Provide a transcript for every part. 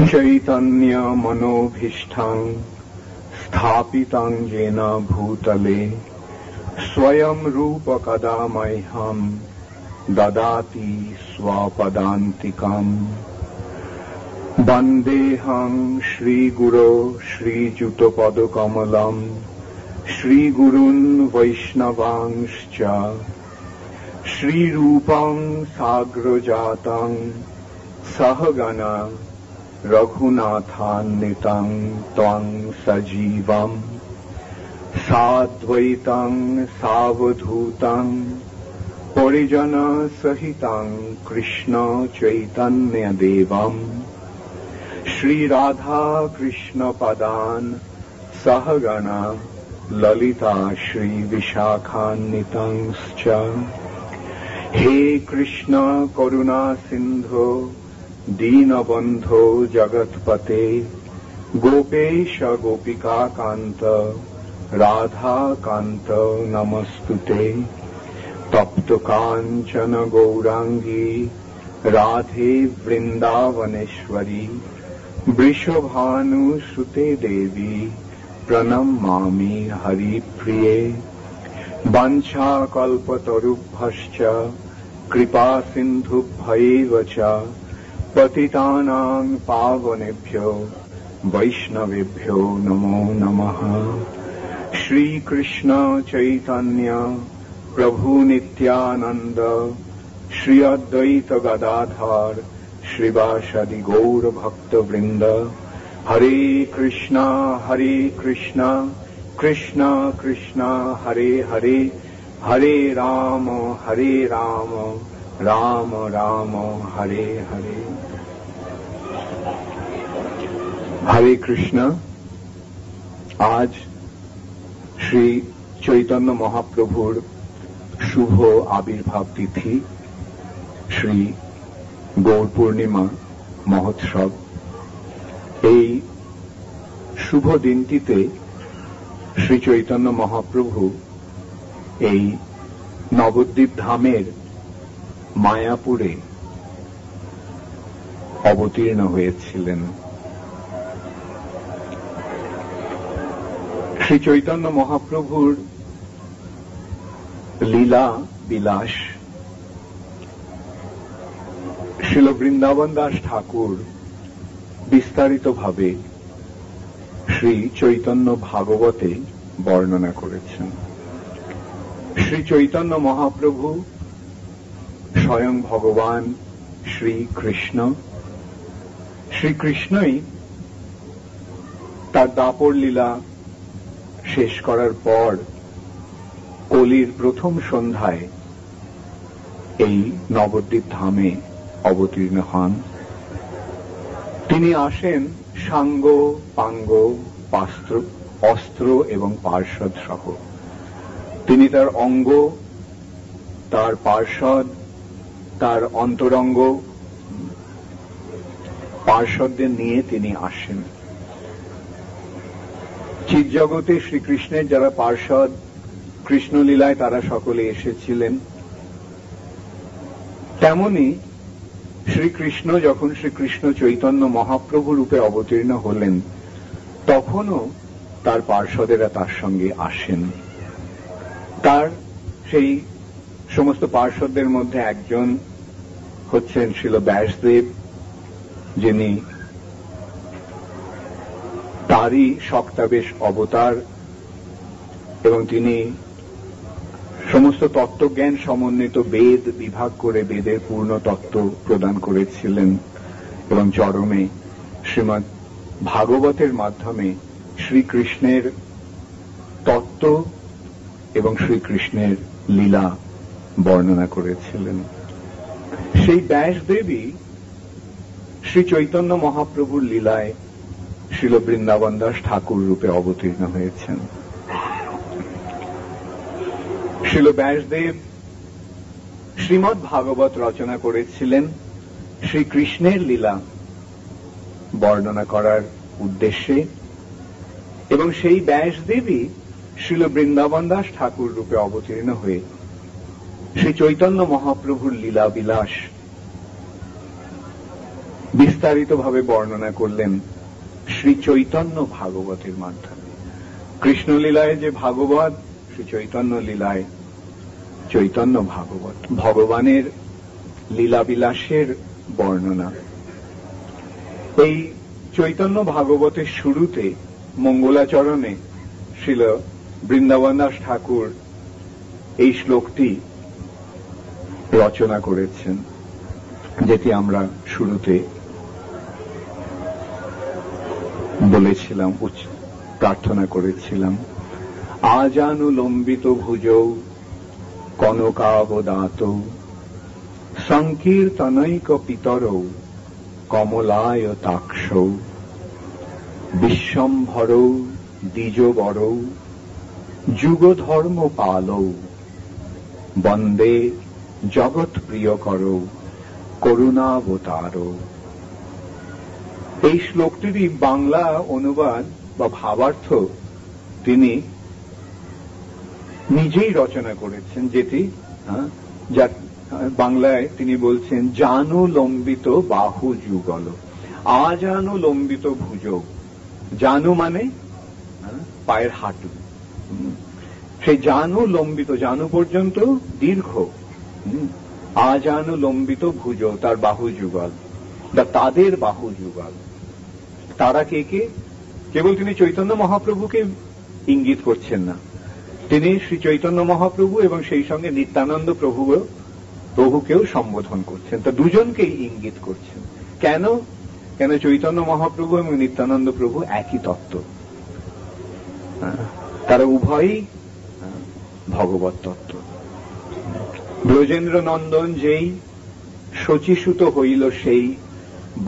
चैतन्य मनोभीष्टं स्थापितं येन भूतले स्वयं रूप कदा मह्यं ददाति स्वपदान्तिकम्। वन्देऽहं श्रीगुरो श्रीयुतपदकमलम् श्रीगुरून् वैष्णवांश्च श्रीरूपं साग्रजातं सहगणा रघुनाथान्वितं त्वं सजीवम् साद्वैतं सावधूतं परिजनसहितं कृष्ण चैतन्यदेवम् श्रीराधा कृष्ण पदान् सहगणा ललिता श्रीविशाखान्वितंश्च। हे कृष्ण करुणा सिन्धो दीनबन्धो जगत्पते गोपेश गोपिका कान्त राधा कान्त नमस्तुते। तप्त काञ्चन गौरांगी राधे वृन्दावनेश्वरी वृषभानुसुते देवी प्रणमामि हरिप्रिये। वाञ्छाकल्पतरुभ्यश्च कृपा सिन्धुभ्यैव च पतितानां पावनेभ्यो वैष्णवेभ्यो नमो नमः। श्रीकृष्ण चैतन्य प्रभु नित्यानंद श्री अद्वैत गदाधर श्रीवासदि गौर भक्त वृंद। हरे कृष्णा कृष्ण कृष्ण हरे हरे हरे राम राम राम हरे हरे। हरे कृष्ण। आज श्री चैतन्य महाप्रभुर शुभ आविर्भाव तिथि श्री गौर पूर्णिमा महोत्सव। এই শুভ দিনটিতে শ্রী চৈতন্য মহাপ্রভু এই নবদ্বীপ ধামের মায়াপুরে অবতীর্ণ হয়েছিলেন। শ্রী চৈতন্য মহাপ্রভুর লীলা বিলাস শ্রীল বৃন্দাবন দাস ঠাকুর বিস্তারিতভাবে শ্রী চৈতন্য ভাগবতে বর্ণনা করেছেন। শ্রী চৈতন্য মহাপ্রভু স্বয়ং ভগবান শ্রীকৃষ্ণ। শ্রীকৃষ্ণই তার দাপর লীলা শেষ করার পর কলির প্রথম সন্ধ্যায় এই নবদ্বীপ ধামে অবতীর্ণ হন। তিনি আসেন সাঙ্গ পাঙ্গ অস্ত্র এবং পার্ষদ সহ। তিনি তার অঙ্গ, তার পার্ষদ, তার অন্তরঙ্গ পার্ষদদের নিয়ে তিনি আসেন। চিৎজগতে শ্রীকৃষ্ণের যারা পার্ষদ কৃষ্ণলীলায় তারা সকলে এসেছিলেন, তেমনি শ্রীকৃষ্ণ যখন শ্রীকৃষ্ণ চৈতন্য মহাপ্রভু রূপে অবতীর্ণ হলেন তখনও তার পার্ষদেরা তার সঙ্গে আসেন। তার সেই সমস্ত পার্ষদদের মধ্যে একজন হচ্ছেন শ্রীল ব্যাসদেব, যিনি তারই শক্তাবেশ অবতার এবং তিনি সমস্ত তত্ত্বজ্ঞান সমন্বিত বেদ বিভাগ করে বেদের পূর্ণ তত্ত্ব প্রদান করেছিলেন এবং চরমে শ্রীমদ্ ভাগবতের মাধ্যমে শ্রীকৃষ্ণের তত্ত্ব এবং শ্রীকৃষ্ণের লীলা বর্ণনা করেছিলেন। সেই ব্যাসদেবী শ্রী চৈতন্য মহাপ্রভুর লীলায় শ্রীল বৃন্দাবন দাস ঠাকুর রূপে অবতীর্ণ হয়েছেন। শ্রীল ব্যাসদেব শ্রীমদ্ ভাগবত রচনা করেছিলেন শ্রীকৃষ্ণের লীলা বর্ণনা করার উদ্দেশ্যে, এবং সেই ব্যাসদেবী শ্রীল বৃন্দাবন দাস ঠাকুর রূপে অবতীর্ণ হয়ে শ্রী চৈতন্য মহাপ্রভুর লীলা বিলাস বিস্তারিতভাবে বর্ণনা করলেন শ্রী চৈতন্য ভাগবতের মাধ্যমে। কৃষ্ণলীলায় যে ভাগবত, শ্রী চৈতন্য লীলায় চৈতন্য ভাগবত, ভগবানের লীলাবিলাসের বর্ণনা। এই চৈতন্য ভাগবতের শুরুতে মঙ্গলাচরণে শ্রীল বৃন্দাবন দাস ঠাকুর এই শ্লোকটি রচনা করেছেন, যেটি আমরা শুরুতে বলেছিলাম, প্রার্থনা করেছিলাম। আজানুলম্বিত ভুজৌ কনকাবদাত সংকীর্তনৈক পিতরৌ কমলায়তাক্ষৌ বিশ্বম্ভরৌ দ্বিজবরৌ যুগধর্ম পালৌ বন্দে জগৎ প্রিয়করৌ করুণাবতারৌ। এই শ্লোকটিরই বাংলা অনুবাদ বা ভাবার্থ তিনি নিজেই রচনা করেছেন, যেটি বাংলায় তিনি বলছেন জানুলম্বিত বাহু যুগল, আজানুলম্বিত ভুজৌ। জানু মানে পায়ের হাঁটু, সেই জানুলম্বিত, জানু পর্যন্ত দীর্ঘ, আজানুলম্বিত ভুজৌ তার বাহু যুগল, তাদের বাহু যুগল। তারা কে কে? কেবল তিনি চৈতন্য মহাপ্রভুকে ইঙ্গিত করছেন না, তিনি শ্রী চৈতন্য মহাপ্রভু এবং সেই সঙ্গে নিত্যানন্দ প্রভুকেও সম্বোধন করছেন। তা দুজনকেই ইঙ্গিত করছেন। কেন? কেন চৈতন্য মহাপ্রভু এবং নিত্যানন্দ প্রভু একই তত্ত্ব, তারা উভয়ই ভগবত তত্ত্ব। ব্রজেন্দ্র নন্দন যেই, শচীসুত হইল সেই,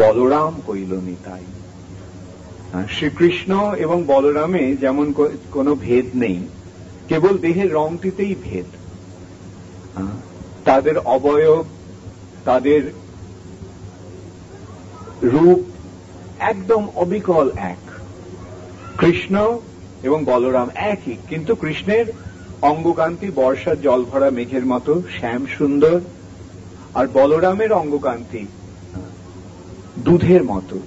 বলরাম হইল নিতাই। শ্রীকৃষ্ণ এবং বলরামে যেমন কোনো ভেদ নেই, কেবল দেহের রংটিতেই ভেদ। তাদের অবয়ব, তাদের রূপ একদম অবিকল এক। কৃষ্ণ এবং বলরাম একই, কিন্তু কৃষ্ণের অঙ্গকান্তি বর্ষার জল ভরা মেঘের মতো শ্যাম সুন্দর, আর বলরামের অঙ্গকান্তি দুধের মতো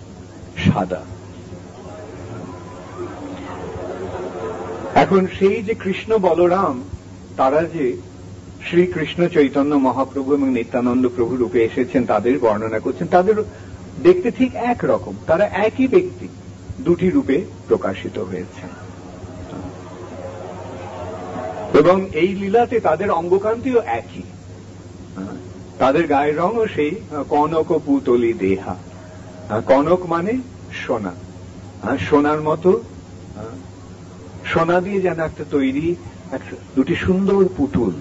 সাদা। এখন সেই যে কৃষ্ণ বলরাম, তারা যে শ্রীকৃষ্ণ চৈতন্য মহাপ্রভু এবং নিত্যানন্দ প্রভু রূপে এসেছেন, তাদের বর্ণনা করছেন। তাদের দেখতে ঠিক একরকম, তারা একই ব্যক্তি, দুটি রূপে প্রকাশিত হয়েছেন। এবং এই লীলাতে তাদের অঙ্গকান্তিও একই, তাদের গায়ের রঙও সেই কনক পুতলি দেহা। কনক মানে সোনা, সোনার মতো, সোনা দিয়ে যেন একটা তৈরি দুটি সুন্দর পুতুল।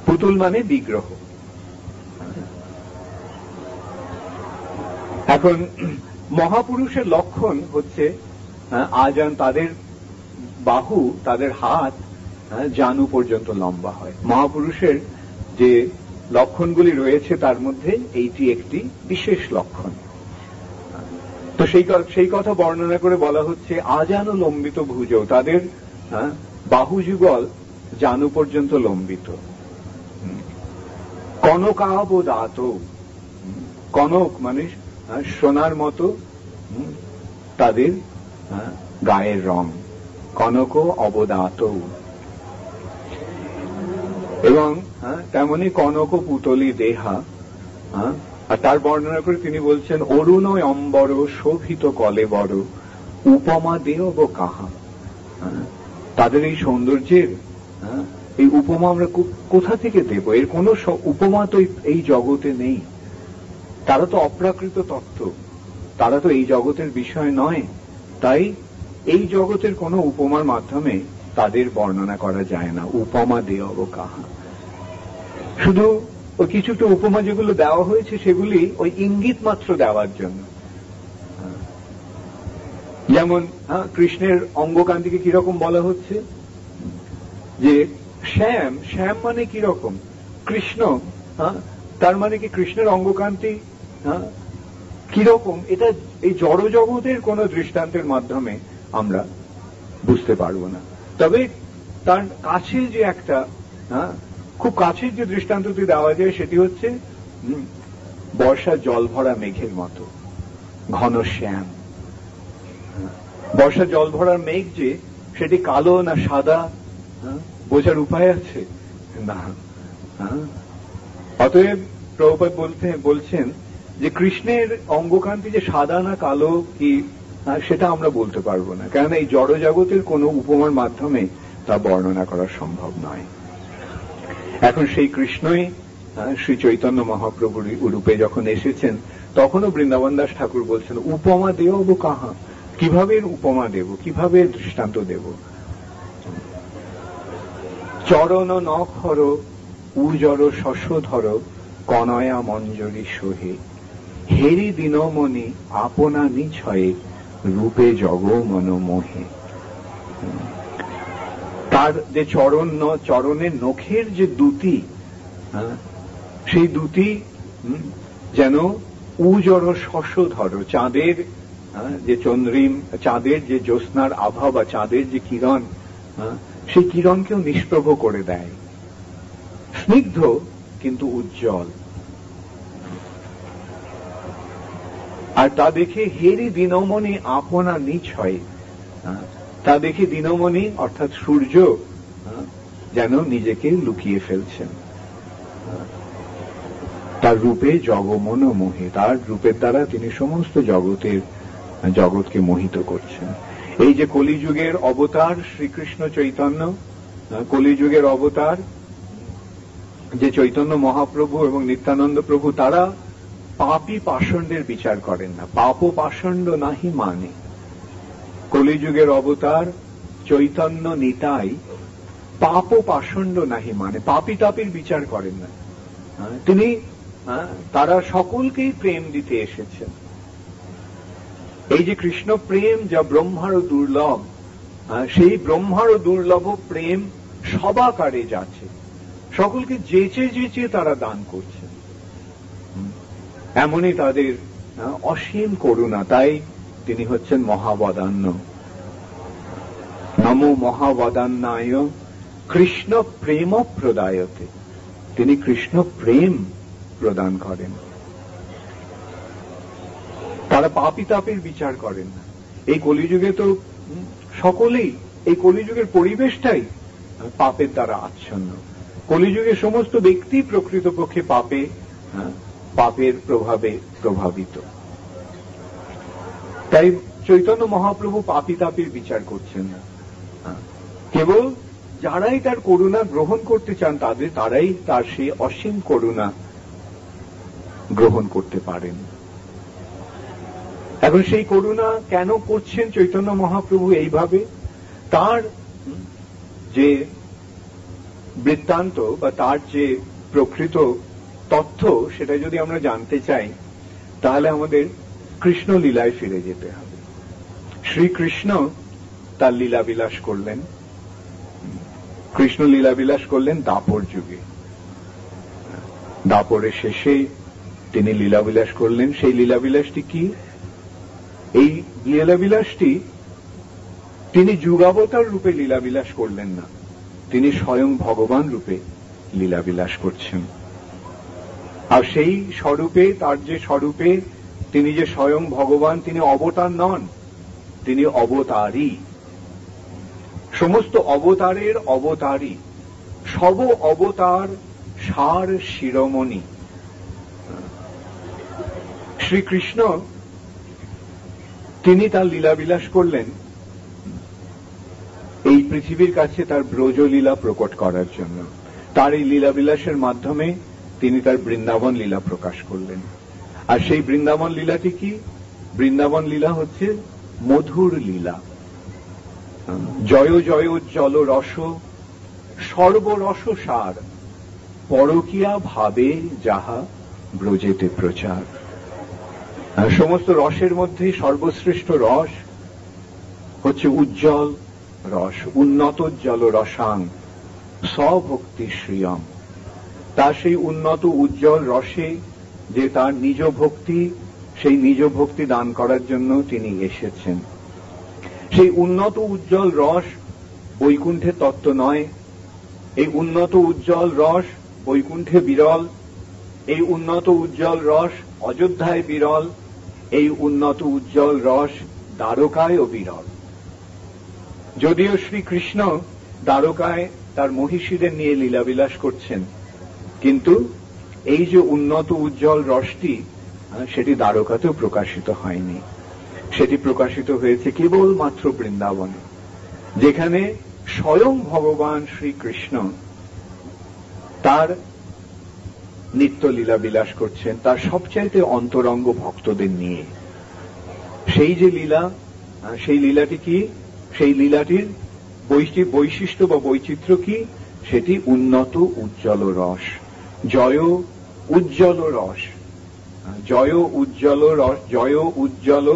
পুতুল মানে বিগ্রহ। এখন মহাপুরুষের লক্ষণ হচ্ছে আজান, তাদের বাহু, তাদের হাত জানু পর্যন্ত লম্বা হয়। মহাপুরুষের যে লক্ষণগুলি রয়েছে তার মধ্যে এইটি একটি বিশেষ লক্ষণ। তো সেই কথা বর্ণনা করে বলা হচ্ছে আজানুলম্বিত ভুজৌ, তাদের বাহু যুগল জানু পর্যন্ত লম্বিত। কনকাবদাত, কনক মানে সোনার মতো তাদের গায়ের রং, কনক অবদাত। এবং তেমনি কনক পুতলি দেহা। আর তার বর্ণনা করে তিনি বলছেন অরুণ অম্বর শোভিত কলেবর উপমা দেব কাহা। তাদের এই সৌন্দর্যের এই উপমা আমরা কোথা থেকে দেব? এর কোন উপমা তো এই জগতে নেই। তারা তো অপ্রাকৃত তত্ত্ব, তারা তো এই জগতের বিষয় নয়। তাই এই জগতের কোনো উপমার মাধ্যমে তাদের বর্ণনা করা যায় না। উপমা দেব কাহা, শুধু ওই কিছুটা উপমা যেগুলো দেওয়া হয়েছে সেগুলি ওই ইঙ্গিত মাত্র দেওয়ার জন্য। যেমন কৃষ্ণের অঙ্গকান্তিকে কিরকম বলা হচ্ছে, যে শ্যাম, শ্যাম মানে কিরকম? কৃষ্ণ, তার মানে কি কৃষ্ণের অঙ্গকান্তি কিরকম? এটা এই জড় জগতের কোন দৃষ্টান্তের মাধ্যমে আমরা বুঝতে পারবো না। তবে তার কাছে যে একটা খুব কাছের যে দৃষ্টান্তটি দেওয়া যায় সেটি হচ্ছে বর্ষার জল ভরা মেঘের মতো। ঘন শ্যাম। বর্ষা জল ভরার মেঘ যে সেটি কালো না সাদা বোঝার উপায় আছে না। অতএব প্রভুপাদ বলছেন যে কৃষ্ণের অঙ্গকান্তি যে সাদা না কালো কি সেটা আমরা বলতে পারবো না, কেননা এই জড় জগতের কোনো উপমার মাধ্যমে তা বর্ণনা করা সম্ভব নয়। এখন সেই কৃষ্ণই শ্রী চৈতন্য মহাপ্রভুর রূপে যখন এসেছেন তখনও বৃন্দাবন দাস ঠাকুর বলছেন উপমা দেব কাহা, কিভাবে উপমা দেব, কিভাবে দৃষ্টান্ত দেব। চরণ নখর উজর শশধর কনয়া মঞ্জরি সোহে, হেরি দিনমণি আপনা নিছয়ে রূপে জগ মন মোহে। তার যে চরণের নখের যে দুটি, সেই দুটি যেন উজর শশধর, চাঁদের যে চন্দ্রিম, চাঁদের যে জ্যোৎস্নার আভা বা চাঁদের যে কিরণ, সেই কিরণকেও নিষ্প্রভ করে দেয়। স্নিগ্ধ কিন্তু উজ্জ্বল। আর তা দেখে হেরি দিনমণি আপনা নিজ হয়, তা দেখে দিনমণি অর্থাৎ সূর্য যেন নিজেকে লুকিয়ে ফেলছেন। তার রূপে জগমন মোহে, তার রূপের দ্বারা তিনি সমস্ত জগৎকে মোহিত করছেন। এই যে কলিযুগের অবতার শ্রীকৃষ্ণ চৈতন্য, কলিযুগের অবতার যে চৈতন্য মহাপ্রভু এবং নিত্যানন্দ প্রভু, তারা পাপী পাষণ্ডের বিচার করেন না, পাপ পাষণ্ড নাহি মানে। কলিযুগের অবতার চৈতন্য নিতাই পাপ পাষণ্ড নাহি মানে, পাপী তাপীর বিচার করেন না তিনি। তারা সকলকেই প্রেম দিতে এসেছেন। এই যে কৃষ্ণ প্রেম যা ব্রহ্মারও দুর্লভ, সেই ব্রহ্মারও দুর্লভ প্রেম সবাকারে যাচ্ছে, সকলকে যেচে যেচে তারা দান করছেন। এমনই তাদের অসীম করুণা, তাই তিনি হচ্ছেন মহাবদান্য। নমো মহাবদান্যায় কৃষ্ণ প্রেম প্রদায়তে, তিনি কৃষ্ণ প্রেম প্রদান করেন। তারা পাপী তাপের বিচার করেন না। এই কলিযুগে তো সকলেই, এই কলিযুগের পরিবেশটাই পাপের দ্বারা আচ্ছন্ন। কলিযুগের সমস্ত ব্যক্তি প্রকৃতপক্ষে পাপের প্রভাবে প্রভাবিত। তাই চৈতন্য মহাপ্রভু পাপী তাপের বিচার করছেন না, কেবল যারাই তার করুণা গ্রহণ করতে চান তারাই তার সেই অসীম করুণা গ্রহণ করতে পারেন। এখন সেই করুণা কেন করছেন চৈতন্য মহাপ্রভু এইভাবে, তার যে বৃত্তান্ত বা তার যে প্রকৃত তথ্য সেটা যদি আমরা জানতে চাই তাহলে আমাদের কৃষ্ণ লীলায় ফিরে যেতে হবে। শ্রীকৃষ্ণ তার লীলাবিলাস করলেন, কৃষ্ণ লীলাবিলাস করলেন দাপর যুগে। দাপরের শেষে তিনি লীলাবিলাস করলেন। সেই লীলাবিলাসটি কি? এই লীলাবিলাসটি তিনি যুগাবতার রূপে লীলাবিলাস করলেন না, তিনি স্বয়ং ভগবান রূপে লীলাবিলাস করছেন। আর সেই স্বরূপে, তার যে স্বরূপে তিনি যে স্বয়ং ভগবান, তিনি অবতার নন, তিনি অবতারী। সমস্ত অবতারের অবতারী, সব অবতার সার শিরোমণি শ্রীকৃষ্ণ। তিনি তার লীলাবিলাস করলেন এই পৃথিবীর কাছে তার ব্রজলীলা প্রকট করার জন্য। তার এই লীলাবিলাসের মাধ্যমে তিনি তার বৃন্দাবন লীলা প্রকাশ করলেন। আর সেই বৃন্দাবন লীলাটি কি? বৃন্দাবন লীলা হচ্ছে মধুর লীলা। জয় জয় জল রস সর্বরস সার, পরকিয়া ভাবে যাহা ব্রজেতে প্রচার। সমস্ত রসের মধ্যে সর্বশ্রেষ্ঠ রস হচ্ছে উজ্জ্বল রস, উন্নত জল রসাং স্বভক্তি শ্রিয়ম। তার সেই উন্নত উজ্জ্বল রসে যে তার নিজ ভক্তি, সেই নিজ ভক্তি দান করার জন্য তিনি এসেছেন। সেই উন্নত উজ্জ্বল রস বৈকুণ্ঠে তত্ত্ব নয়, এই উন্নত উজ্জ্বল রস বৈকুণ্ঠে বিরল, এই উন্নত উজ্জ্বল রস অযোধ্যায় বিরল, এই উন্নত উজ্জ্বল রস দ্বারকায় ও বিরল। যদিও শ্রীকৃষ্ণ দ্বারকায় তার মহিষীদের নিয়ে লীলাবিলাস করছেন, কিন্তু এই যে উন্নত উজ্জ্বল রসটি সেটি দ্বারকাতেও প্রকাশিত হয়নি, সেটি প্রকাশিত হয়েছে কেবলমাত্র বৃন্দাবনে, যেখানে স্বয়ং ভগবান শ্রীকৃষ্ণ তার নিত্য লীলা বিলাস করছেন তার সবচাইতে অন্তরঙ্গ ভক্তদের নিয়ে। সেই যে লীলা, সেই লীলাটি কি? সেই লীলাটির বৈশিষ্ট্য বা বৈচিত্র্য কি? সেটি উন্নত উজ্জ্বল রস, জয় উজ্জ্বল রস, জয় উজ্জ্বল রস, জয় উজ্জ্বল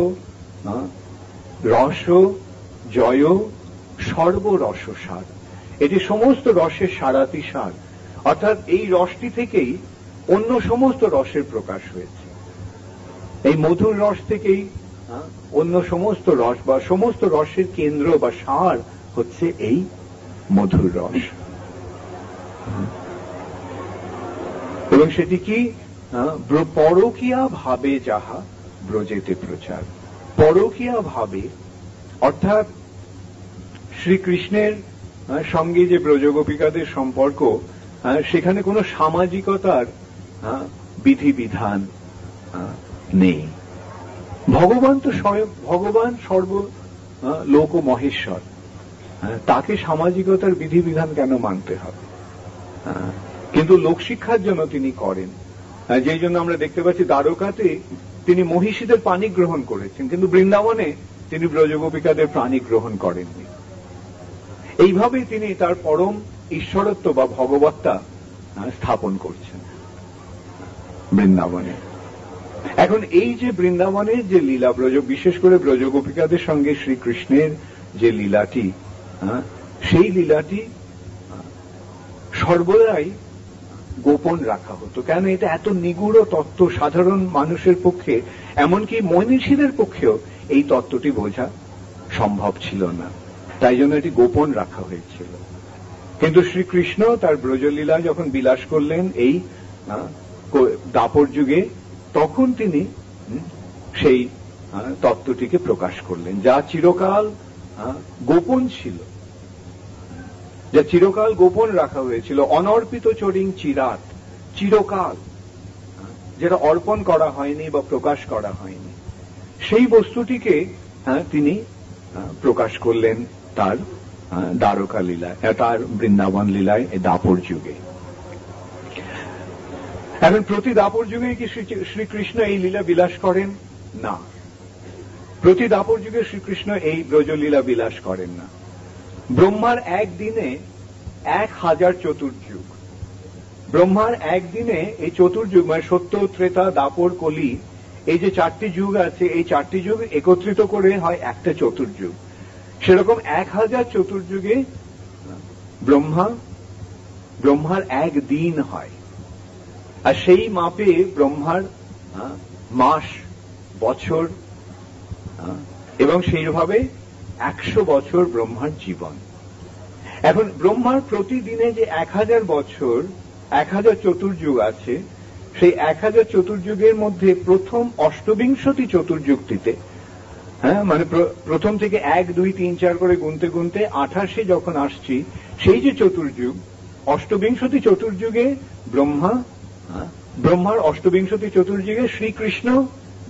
রস, জয় সর্বরস সার। এটি সমস্ত রসের সারাতি সার, অর্থাৎ এই রসটি থেকেই অন্য সমস্ত রসের প্রকাশ হয়েছে। এই মধুর রস থেকেই অন্য সমস্ত রস বা সমস্ত রসের কেন্দ্র বা সার হচ্ছে এই মধুর রস। এবং সেটি কি? পরকীয়া ভাবে যাহা ব্রজেতে প্রচার। পরকীয়া ভাবে অর্থাৎ শ্রীকৃষ্ণের সঙ্গে যে ব্রজগোপিকাদের সম্পর্ক, সেখানে কোনো সামাজিকতার বিধিবিধান নেই। ভগবান তো স্বয়ং ভগবান, সর্ব লোক মহেশ্বর, তাকে সামাজিকতার বিধিবিধান কেন মানতে হবে? কিন্তু লোকশিক্ষার জন্য তিনি করেন। যেই জন্য আমরা দেখতে পাচ্ছি দ্বারকাতে তিনি মহিষীদের পানি গ্রহণ করেছেন, কিন্তু বৃন্দাবনে তিনি ব্রজগোপিকাদের পানি গ্রহণ করেননি। এইভাবেই তিনি তার পরম ঈশ্বরত্ব বা ভগবত্তা স্থাপন করছেন বৃন্দাবনে। এখন এই যে বৃন্দাবনের যে লীলা, বিশেষ করে ব্রজগোপিকাদের সঙ্গে শ্রীকৃষ্ণের যে লীলাটি, সেই লীলাটি সর্বদাই গোপন রাখা হতো। কেন? এটা এত নিগূঢ় তত্ত্ব, সাধারণ মানুষের পক্ষে, এমনকি মনীষীদের পক্ষেও এই তত্ত্বটি বোঝা সম্ভব ছিল না, তাই জন্য এটি গোপন রাখা হয়েছিল। কিন্তু শ্রীকৃষ্ণ তার ব্রজলীলা যখন বিলাস করলেন এই দাপর যুগে, তখন তিনি সেই তত্ত্বটিকে প্রকাশ করলেন, যা চিরকাল গোপন ছিল, যা চিরকাল গোপন রাখা হয়েছিল। অনর্পিত চরিং চিরাত, চিরকাল যেটা অর্পণ করা হয়নি বা প্রকাশ করা হয়নি, সেই বস্তুটিকে তিনি প্রকাশ করলেন তার দ্বারকা লীলায়, তার বৃন্দাবন লীলায়, দাপর যুগে। এখন প্রতি দাপর যুগে কি শ্রীকৃষ্ণ এই লীলা বিলাস করেন? না, প্রতি দাপর যুগে শ্রীকৃষ্ণ এই ব্রজলীলা বিলাস করেন না। ব্রহ্মার একদিনে 1000 চতুর্যুগ, ব্রহ্মার একদিনে এই চতুর্যুগ মানে সত্য, ত্রেতা, দাপর, কলি, এই যে 4টি যুগ আছে, এই 4টি যুগ একত্রিত করে হয় একটা চতুর্যুগ। সেরকম 1000 চতুর্যুগে ব্রহ্মার একদিন হয়, আর সেই মাপে ব্রহ্মার মাস, বছর, এবং সেইভাবে 100 বছর ব্রহ্মার জীবন। এখন ব্রহ্মার প্রতিদিনে যে 1000 বছর, 1000 চতুর্যুগ আছে, সেই 1000 চতুর্যুগের মধ্যে প্রথম অষ্টবিংশতি চতুর্যুগটিতে, মানে প্রথম থেকে 1, 2, 3, 4 করে গুনতে গুনতে 28 যখন আসছি, সেই যে চতুর্যুগ, অষ্টবিংশতি চতুর্যুগে ব্রহ্মার অষ্টবিংশতি চতুর্যুগে শ্রীকৃষ্ণ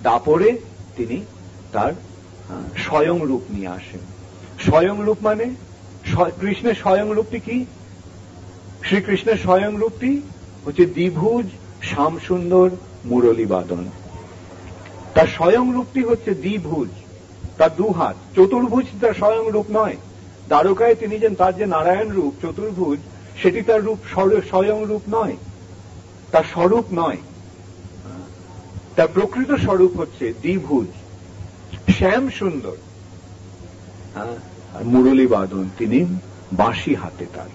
দাপরে তিনি তার স্বয়ং রূপ নিয়ে আসেন। স্বয়ং রূপ মানে কৃষ্ণের স্বয়ং রূপটি কি? শ্রীকৃষ্ণের স্বয়ং রূপটি হচ্ছে দ্বিভুজ শ্যামসুন্দর মুরলী বাদন। তার স্বয়ং রূপটি হচ্ছে দ্বিভুজ, তার 2 হাত। চতুর্ভুজ তার স্বয়ং রূপ নয়। দ্বারকায় তিনি তার যে নারায়ণ রূপ চতুর্ভুজ, সেটি তার রূপ স্বয়ং রূপ নয়, তার স্বরূপ নয়। তার প্রকৃত স্বরূপ হচ্ছে দ্বিভুজ শ্যাম সুন্দর মুরলী বাদন, তিনি বাঁশি হাতে তার।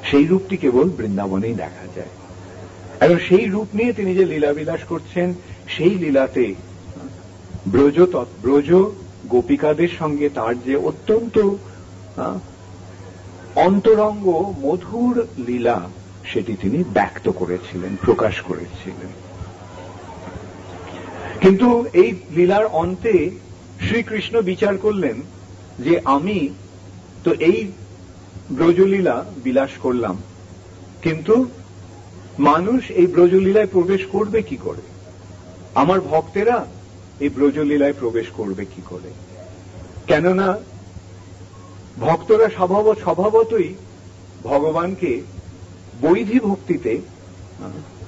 সেই রূপটি কেবল বৃন্দাবনেই দেখা যায়। এখন সেই রূপ নিয়ে তিনি যে লীলাবিলাস করছেন, সেই লীলাতে ব্রজ গোপিকাদের সঙ্গে তার যে অত্যন্ত অন্তরঙ্গ মধুর লীলা, সেটি তিনি ব্যক্ত করেছিলেন, প্রকাশ করেছিলেন। কিন্তু এই লীলার অন্তে শ্রীকৃষ্ণ বিচার করলেন যে আমি তো এই ব্রজলীলা বিলাস করলাম, কিন্তু মানুষ এই ব্রজলীলায় প্রবেশ করবে কি করে? আমার ভক্তেরা এই ব্রজলীলায় প্রবেশ করবে কি করে? কেননা ভক্তরা স্বভাবতই ভগবানকে বৈধি ভক্তিতে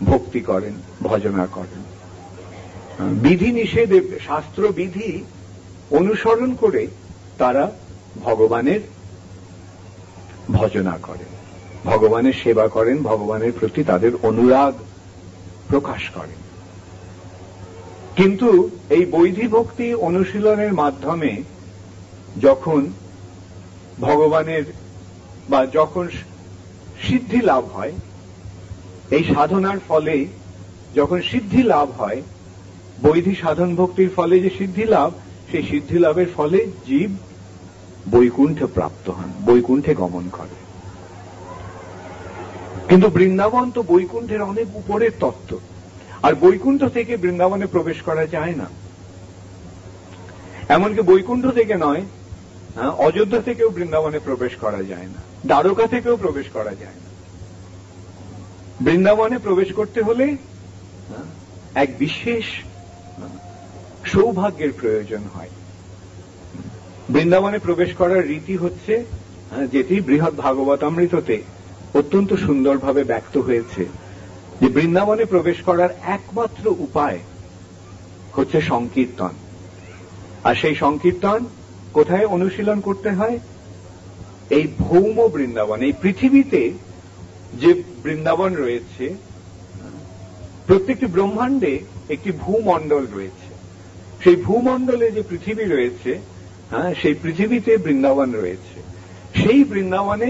ভক্তি করেন, ভজনা করেন। বিধি নিষেধ, শাস্ত্র বিধি অনুসরণ করে তারা ভগবানের ভজনা করেন, ভগবানের সেবা করেন, ভগবানের প্রতি তাদের অনুরাগ প্রকাশ করেন। কিন্তু এই বৈধি ভক্তি অনুশীলনের মাধ্যমে যখন ভগবানের বা যখন সিদ্ধি লাভ হয়, এই সাধনার ফলে যখন সিদ্ধি লাভ হয়, বৈধি সাধন ভক্তির ফলে যে সিদ্ধি লাভ, সেই সিদ্ধি লাভের ফলে জীব বৈকুণ্ঠে প্রাপ্ত হন, বৈকুণ্ঠে গমন করে। কিন্তু বৃন্দাবন তো বৈকুণ্ঠের অনেক উপরের তত্ত্ব, আর বৈকুণ্ঠ থেকে বৃন্দাবনে প্রবেশ করা যায় না। এমনকি বৈকুণ্ঠ থেকে নয়, অযোধ্যা থেকেও বৃন্দাবনে প্রবেশ করা যায় না, দ্বারকা থেকেও প্রবেশ করা যায় না। বৃন্দাবনে প্রবেশ করতে হলে এক বিশেষ সৌভাগ্যের প্রয়োজন হয়। বৃন্দাবনে প্রবেশ করার রীতি হচ্ছে, যেটি বৃহৎ ভাগবতামৃততে অত্যন্ত সুন্দরভাবে ব্যক্ত হয়েছে, যে বৃন্দাবনে প্রবেশ করার একমাত্র উপায় হচ্ছে সংকীর্তন। আর সেই সংকীর্তন কোথায় অনুশীলন করতে হয়? এই ভৌম বৃন্দাবন, এই পৃথিবীতে যে বৃন্দাবন রয়েছে, প্রত্যেকটি ব্রহ্মাণ্ডে একটি ভূমণ্ডল রয়েছে। সেই ভূমণ্ডলে যে পৃথিবী রয়েছে, সেই পৃথিবীতে বৃন্দাবন রয়েছে। সেই বৃন্দাবনে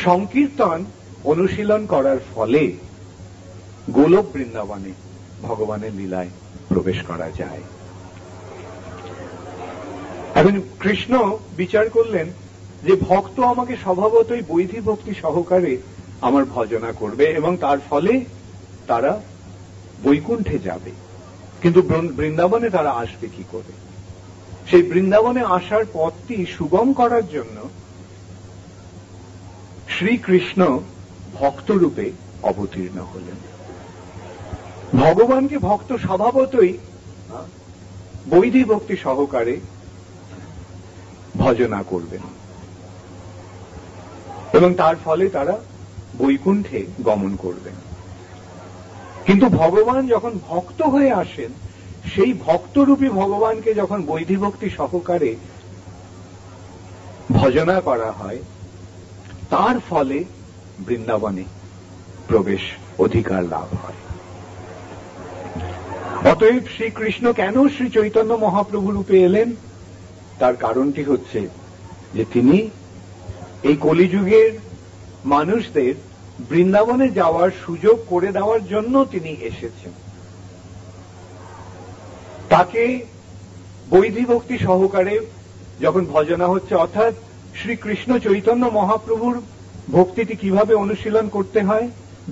সংকীর্তন অনুশীলন করার ফলে গোলক বৃন্দাবনে ভগবানের লীলায় প্রবেশ করা যায়। এখন কৃষ্ণ বিচার করলেন যে ভক্ত আমাকে স্বভাবতই বৈধি ভক্তি সহকারে আমার ভজনা করবে এবং তার ফলে তারা বৈকুণ্ঠে যাবে, কিন্তু বৃন্দাবনে তারা আসবে কি করে? সেই বৃন্দাবনে আসার পথটি সুগম করার জন্য শ্রীকৃষ্ণ ভক্তরূপে অবতীর্ণ হলেন। ভগবানকে ভক্ত স্বভাবতই বৈধি ভক্তি সহকারে ভজনা করবেন এবং তার ফলে তারা বৈকুণ্ঠে গমন করবেন। কিন্তু ভগবান যখন ভক্ত হয়ে আসেন, সেই ভক্তরূপী ভগবানকে যখন বৈধি ভক্তি সহকারে ভজনা করা হয়, তার ফলে বৃন্দাবনে প্রবেশ অধিকার লাভ হয়। অতএব শ্রীকৃষ্ণ কেন শ্রী চৈতন্য মহাপ্রভু রূপে এলেন? তার কারণটি হচ্ছে যে তিনি এই কলিযুগের মানুষদের বৃন্দাবনে যাওয়ার সুযোগ করে দেওয়ার জন্য তিনি এসেছেন। তাকে বৈধি ভক্তি সহকারে যখন ভজনা হচ্ছে, অর্থাৎ শ্রীকৃষ্ণ চৈতন্য মহাপ্রভুর ভক্তিটি কিভাবে অনুশীলন করতে হয়,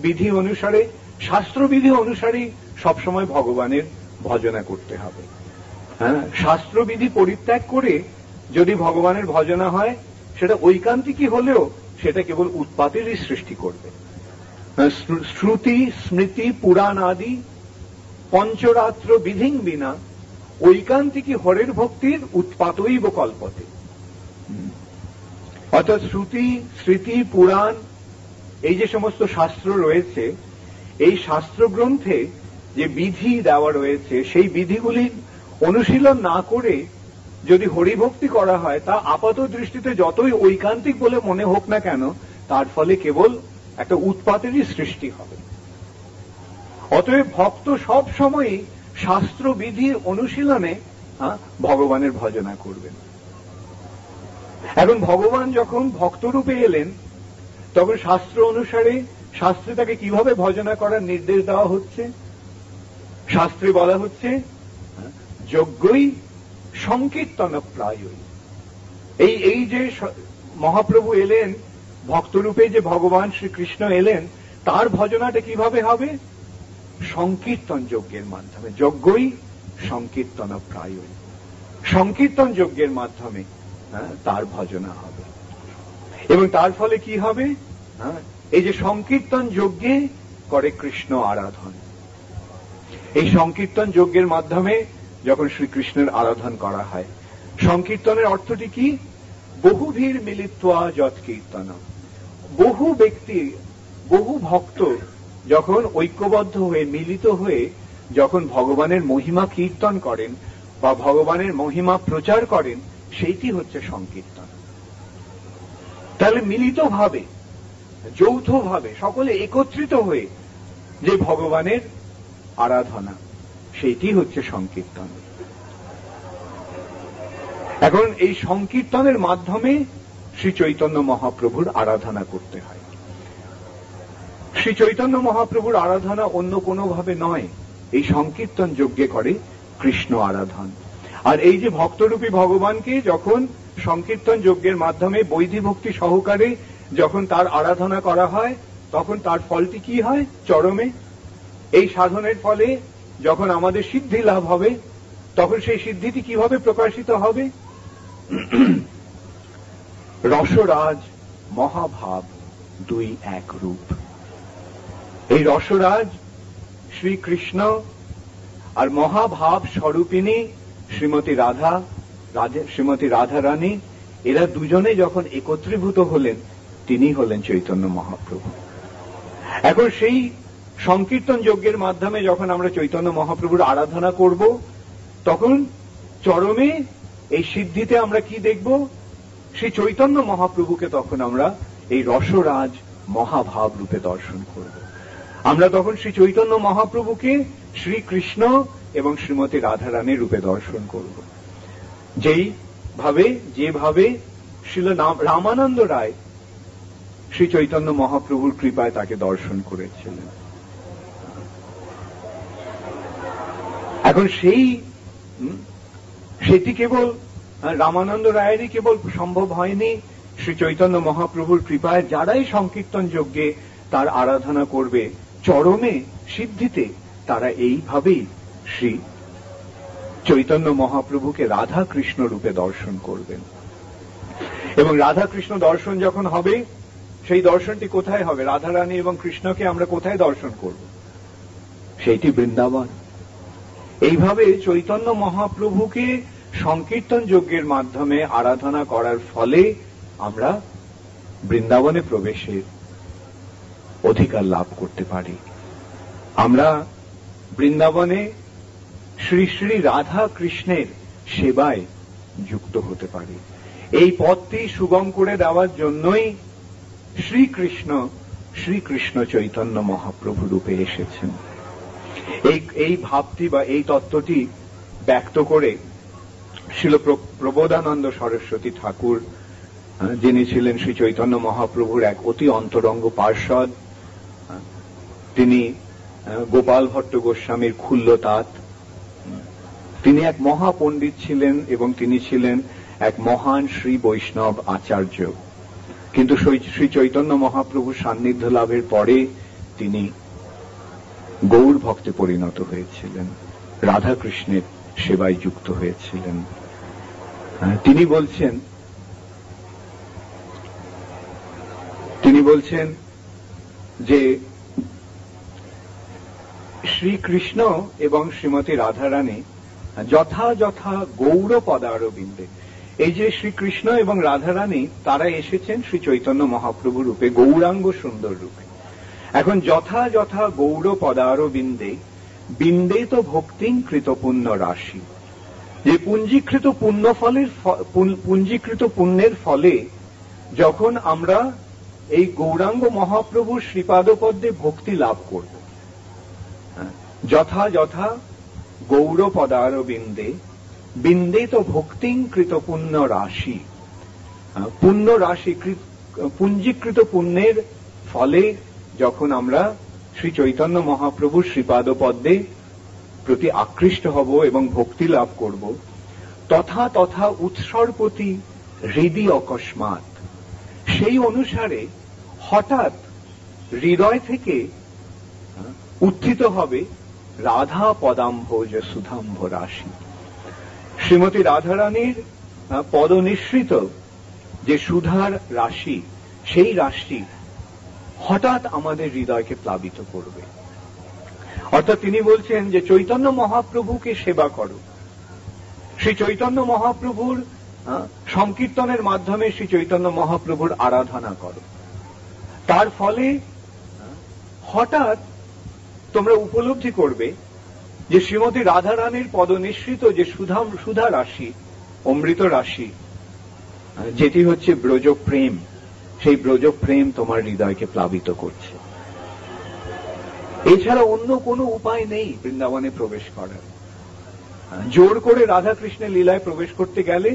বিধি অনুসারে, শাস্ত্রবিধি অনুসারে সবসময় ভগবানের ভজনা করতে হবে। শাস্ত্রবিধি পরিত্যাগ করে যদি ভগবানের ভজনা হয়, সেটা ঐকান্তিকই হলেও সেটা কেবল উৎপাতেরই সৃষ্টি করবে। শ্রুতি স্মৃতি পুরাণ আদি পঞ্চরাত্র বিধিং বিনা ঐকান্তিকী হরের ভক্তির উৎপাতৈব কল্পতে। অর্থাৎ শ্রুতি স্মৃতি পুরাণ এই যে সমস্ত শাস্ত্র রয়েছে, এই শাস্ত্র গ্রন্থে যে বিধি দেওয়া রয়েছে, সেই বিধিগুলি অনুশীলন না করে যদি হরিভক্তি করা হয়, তা আপাত দৃষ্টিতে যতই ঐকান্তিক বলে মনে হোক না কেন, তার ফলে কেবল একটা উৎপাতেরই সৃষ্টি হবে। অতএব ভক্ত সব সময়ই শাস্ত্র বিধির অনুশীলনে ভগবানের ভজনা করবেন। এখন ভগবান যখন ভক্তরূপে এলেন, তখন শাস্ত্র অনুসারে শাস্ত্রে তাকে কিভাবে ভজনা করার নির্দেশ দেওয়া হচ্ছে? শাস্ত্রে বলা হচ্ছে যজ্ঞই সংকীর্তন প্রায়ই। এই যে মহাপ্রভু এলেন, ভক্তরূপে যে ভগবান শ্রীকৃষ্ণ এলেন, তার ভজনাটা কিভাবে হবে? সংকীর্তন যজ্ঞের মাধ্যমে। যজ্ঞই সংকীর্তন প্রায়, সংকীর্তন যজ্ঞের মাধ্যমে তার ভজনা হবে। এবং তার ফলে কি হবে? এই যে সংকীর্তন যজ্ঞে করে কৃষ্ণ আরাধন, এই সংকীর্তন যজ্ঞের মাধ্যমে যখন শ্রীকৃষ্ণের আরাধন করা হয়, সংকীর্তনের অর্থটি কি? বহুভীর মিলিত্বা যৎ কীর্তন। বহু ব্যক্তি, বহু ভক্ত যখন ঐক্যবদ্ধ হয়ে, মিলিত হয়ে যখন ভগবানের মহিমা কীর্তন করেন বা ভগবানের মহিমা প্রচার করেন, সেইটি হচ্ছে সংকীর্তন। তাহলে মিলিতভাবে, যৌথভাবে, সকলে একত্রিত হয়ে যে ভগবানের আরাধনা, সেইটি হচ্ছে সংকীর্তন। এখন এই সংকীর্তনের মাধ্যমে শ্রী চৈতন্য মহাপ্রভুর আরাধনা করতে হয়। শ্রী চৈতন্য মহাপ্রভুর আরাধনা অন্য কোনোভাবে নয়, এই সংকীর্তন যজ্ঞে করে কৃষ্ণ আরাধন। আর এই যে ভক্তরূপী ভগবানকে যখন সংকীর্তন যজ্ঞের মাধ্যমে বৈধি ভক্তি সহকারে যখন তার আরাধনা করা হয়, তখন তার ফলটি কি হয়? চরমে এই সাধনের ফলে যখন আমাদের সিদ্ধি লাভ হবে, তখন সেই সিদ্ধিটি কিভাবে প্রকাশিত হবে? রসরাজ মহাভাব দুই এক রূপ। এই রসরাজ শ্রীকৃষ্ণ আর মহাভাব স্বরূপিণী শ্রীমতী রাধা রানী, এরা দুজনে যখন একত্রীভূত হলেন, তিনি হলেন চৈতন্য মহাপ্রভু। এখন সেই সংকীর্তন যজ্ঞের মাধ্যমে যখন আমরা চৈতন্য মহাপ্রভুর আরাধনা করব, তখন চরমে এই সিদ্ধিতে আমরা কি দেখব? শ্রী চৈতন্য মহাপ্রভুকে তখন আমরা এই রসরাজ মহাভাব রূপে দর্শন করব। আমরা তখন শ্রী চৈতন্য মহাপ্রভুকে শ্রীকৃষ্ণ এবং শ্রীমতী রাধারানীর রূপে দর্শন করব। যেভাবে শ্রীল রামানন্দ রায় শ্রী চৈতন্য মহাপ্রভুর কৃপায় তাকে দর্শন করেছিলেন। এখন সেটি কেবল রামানন্দ রায়েরই কেবল সম্ভব হয়নি, শ্রী চৈতন্য মহাপ্রভুর কৃপায় যারাই সংকীর্তন যজ্ঞে তার আরাধনা করবে, চরমে সিদ্ধিতে তারা এইভাবেই শ্রী চৈতন্য মহাপ্রভুকে রাধা কৃষ্ণ রূপে দর্শন করবেন। এবং রাধা কৃষ্ণ দর্শন যখন হবে, সেই দর্শনটি কোথায় হবে? রাধারানী এবং কৃষ্ণকে আমরা কোথায় দর্শন করব? সেইটি বৃন্দাবন। এইভাবে চৈতন্য মহাপ্রভুকে সংকীর্তন যজ্ঞের মাধ্যমে আরাধনা করার ফলে আমরা বৃন্দাবনে প্রবেশের অধিকার লাভ করতে পারি। আমরা বৃন্দাবনে শ্রী শ্রী রাধা কৃষ্ণের সেবায় যুক্ত হতে পারি। এই পথটি সুগম করে দেওয়ার জন্যই শ্রীকৃষ্ণ চৈতন্য মহাপ্রভু রূপে এসেছেন। এই ভাবটি বা এই তত্ত্বটি ব্যক্ত করে শ্রীল প্রবোধানন্দ সরস্বতী ঠাকুর, যিনি ছিলেন শ্রী চৈতন্য মহাপ্রভুর এক অতি অন্তরঙ্গ পার্ষদ, তিনি গোপাল ভট্ট গোস্বামীর খুল্লতাত, তিনি এক মহাপণ্ডিত ছিলেন এবং তিনি ছিলেন এক মহান শ্রী বৈষ্ণব আচার্য। কিন্তু শ্রী চৈতন্য মহাপ্রভুর সান্নিধ্য লাভের পরে তিনি গৌর ভক্তে পরিণত হয়েছিলেন, রাধাকৃষ্ণের সেবায় যুক্ত হয়েছিলেন। তিনি বলছেন যে শ্রীকৃষ্ণ এবং শ্রীমতী রাধারানী যথা গৌর পদারবিন্দে, এই যে শ্রীকৃষ্ণ এবং রাধারানী তারা এসেছেন শ্রী চৈতন্য মহাপ্রভু রূপে, গৌরাঙ্গ সুন্দর রূপে। এখন যথা গৌর পদারবিন্দে বিন্দে তো ভক্তিং কৃত পুণ্য রাশি, যে পুঞ্জীকৃত পুণ্যের ফলে যখন আমরা এই গৌরাঙ্গ মহাপ্রভুর শ্রীপাদপদ্মে ভক্তি লাভ করব, যথা গৌর পদারবিন্দে বিন্দে তো ভক্তিং কৃত পুণ্য রাশি, পুণ্য রাশি পুঞ্জীকৃত পুণ্যের ফলে যখন আমরা শ্রী চৈতন্য মহাপ্রভুর শ্রীপাদপদ্মে প্রতি আকৃষ্ট হব এবং ভক্তি লাভ করব, তথা উৎসর্পতি হৃদি অকস্মাৎ, সেই অনুসারে হঠাৎ হৃদয় থেকে উত্থিত হবে রাধা পদাম্ভোজ সুধাম্ভ রাশি। শ্রীমতী রাধারানীর পদনিঃসৃত যে সুধার রাশি, সেই রাশি হঠাৎ আমাদের হৃদয়কে প্লাবিত করবে। অর্থাৎ তিনি বলছেন যে চৈতন্য মহাপ্রভুকে সেবা করো, শ্রী চৈতন্য মহাপ্রভুর সংকীর্তনের মাধ্যমে শ্রী চৈতন্য মহাপ্রভুর আরাধনা করো। তার ফলে হঠাৎ তোমরা উপলব্ধি করবে যে শ্রীমতী রাধারানীর পদনিঃসৃত যে সুধা রাশি, অমৃত রাশি, যেটি হচ্ছে ব্রজ প্রেম, সেই ব্রজ প্রেম তোমার হৃদয়কে প্লাবিত করছে। এছাড়া অন্য কোনো উপায় নেই বৃন্দাবনে প্রবেশ করার। জোর করে রাধা কৃষ্ণের লীলায় প্রবেশ করতে গেলে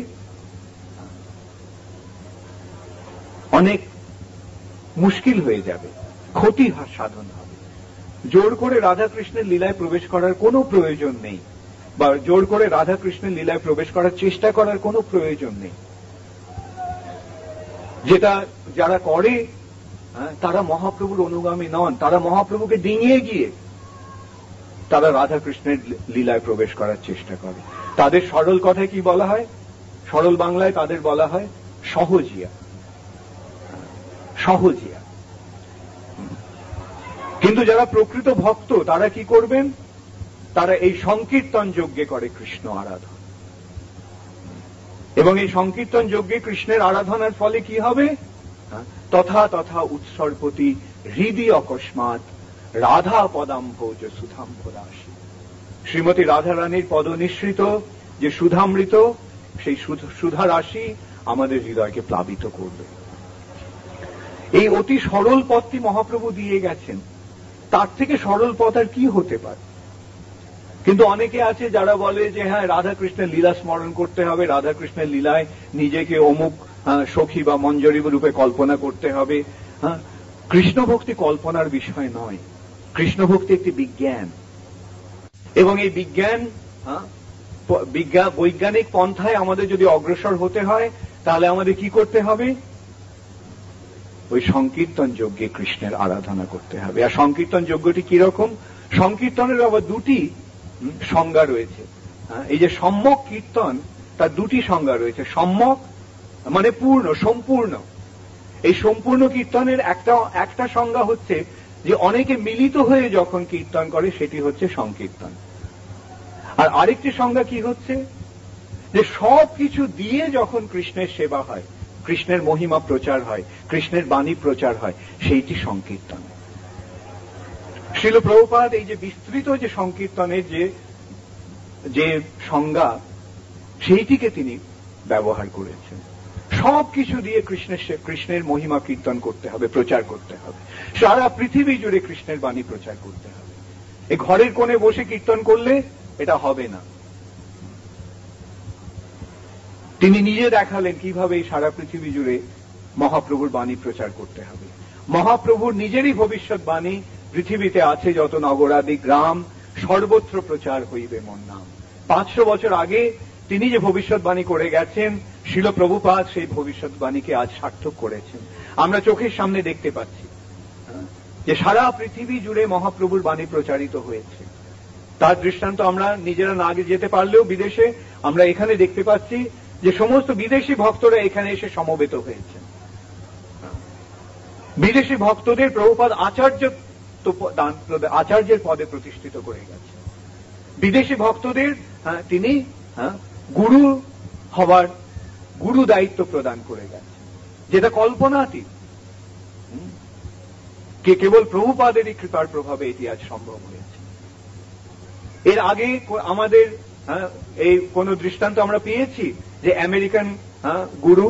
অনেক মুশকিল হয়ে যাবে, ক্ষতি সাধন হবে। জোর করে রাধা কৃষ্ণের লীলায় প্রবেশ করার কোনো প্রয়োজন নেই, বা জোর করে রাধা কৃষ্ণের লীলায় প্রবেশ করার চেষ্টা করার কোনো প্রয়োজন নেই। যেটা যারা করে তারা মহাপ্রভুর অনুগামী নন, তারা মহাপ্রভুকে ডিঙিয়ে গিয়ে তারা রাধা কৃষ্ণের লীলায় প্রবেশ করার চেষ্টা করে। তাদের সরল কথায় কি বলা হয়? সরল বাংলায় তাদের বলা হয় সহজিয়া। সহজিয়া। কিন্তু যারা প্রকৃত ভক্ত তারা কি করবেন? তারা এই সংকীর্তন যজ্ঞে করে কৃষ্ণ আরাধনা, এবং এই সংকীর্তন যজ্ঞে কৃষ্ণের আরাধনার ফলে কি হবে? তথা তথা উৎসর্পতি হৃদি অকস্মাৎ রাধা পদাম্ভোজ সুধাম্ভ রাশি। শ্রীমতী রাধারানীর পদনিঃসৃত যে সুধামৃত, সেই সুধা রাশি আমাদের হৃদয়কে প্লাবিত করবে। এই অতি সরল পথটি মহাপ্রভু দিয়ে গেছেন, তার থেকে সরল পথ আর কি হতে পারে? কিন্তু অনেকে আছে যারা বলে যে হ্যাঁ, রাধা কৃষ্ণের লীলা স্মরণ করতে হবে, রাধা কৃষ্ণের লীলায় নিজেকে অমুক সখী বা মঞ্জরী রূপে কল্পনা করতে হবে। কৃষ্ণ ভক্তি কল্পনার বিষয় নয়, কৃষ্ণ ভক্তি একটি বিজ্ঞান, এবং এই বিজ্ঞান বৈজ্ঞানিক পন্থায় আমাদের যদি অগ্রসর হতে হয় তাহলে আমাদের কি করতে হবে? ওই সংকীর্তন যজ্ঞে কৃষ্ণের আরাধনা করতে হবে। আর সংকীর্তন যজ্ঞটি কিরকম? সংকীর্তনের আবার দুটি সংজ্ঞা রয়েছে। এই যে সম্যক কীর্তন, তার দুটি সংজ্ঞা রয়েছে। সম্যক মানে পূর্ণ, সম্পূর্ণ। এই সম্পূর্ণ কীর্তনের একটা সংজ্ঞা হচ্ছে যে অনেকে মিলিত হয়ে যখন কীর্তন করে সেটি হচ্ছে সংকীর্তন। আর আরেকটি সংজ্ঞা কি হচ্ছে? যে সব কিছু দিয়ে যখন কৃষ্ণের সেবা হয়, কৃষ্ণের মহিমা প্রচার হয়, কৃষ্ণের বাণী প্রচার হয়, সেইটি সংকীর্তন। শ্রীল প্রভুপাদ এই যে বিস্তৃত যে সংকীর্তনের যে সংজ্ঞা, সেইটিকে তিনি ব্যবহার করেছেন। সবকিছু দিয়ে কৃষ্ণের মহিমা কীর্তন করতে হবে, প্রচার করতে হবে, সারা পৃথিবী জুড়ে কৃষ্ণের বাণী প্রচার করতে হবে। এই ঘরের কোণে বসে কীর্তন করলে এটা হবে না। তিনি নিজে দেখালেন কিভাবে এই সারা পৃথিবী জুড়ে মহাপ্রভুর বাণী প্রচার করতে হবে। মহাপ্রভুর নিজেরই ভবিষ্যৎবাণী, পৃথিবীতে আছে যত নগরাদি গ্রাম, সর্বত্র প্রচার হইবে মোর নাম। 500 বছর আগে তিনি যে ভবিষ্যৎবাণী করে গেছেন, শিল প্রভুপাদ সেই ভবিষ্যৎবাণীকে আজ সার্থক করেছেন। আমরা চোখের সামনে দেখতে পাচ্ছি যে সারা পৃথিবী জুড়ে মহাপ্রভুর বাণী প্রচারিত হয়েছে। তার দৃষ্টান্ত আমরা নিজেরা না যেতে পারলেও বিদেশে আমরা এখানে দেখতে পাচ্ছি যে সমস্ত বিদেশি ভক্তরা এখানে এসে সমবেত হয়েছেন। বিদেশি ভক্তদের প্রভুপাদ আচার্যের পদে প্রতিষ্ঠিত করে গেছেন। বিদেশি ভক্তদের তিনি গুরু হবার গুরু দায়িত্ব প্রদান করে গেছেন, যেটা কল্পনাতীত। কেবল প্রভুপাদেরই কৃপার প্রভাবে এটি আজ সম্ভব হয়েছে। এর আগে আমাদের এই কোন দৃষ্টান্ত আমরা পেয়েছি যে আমেরিকান গুরু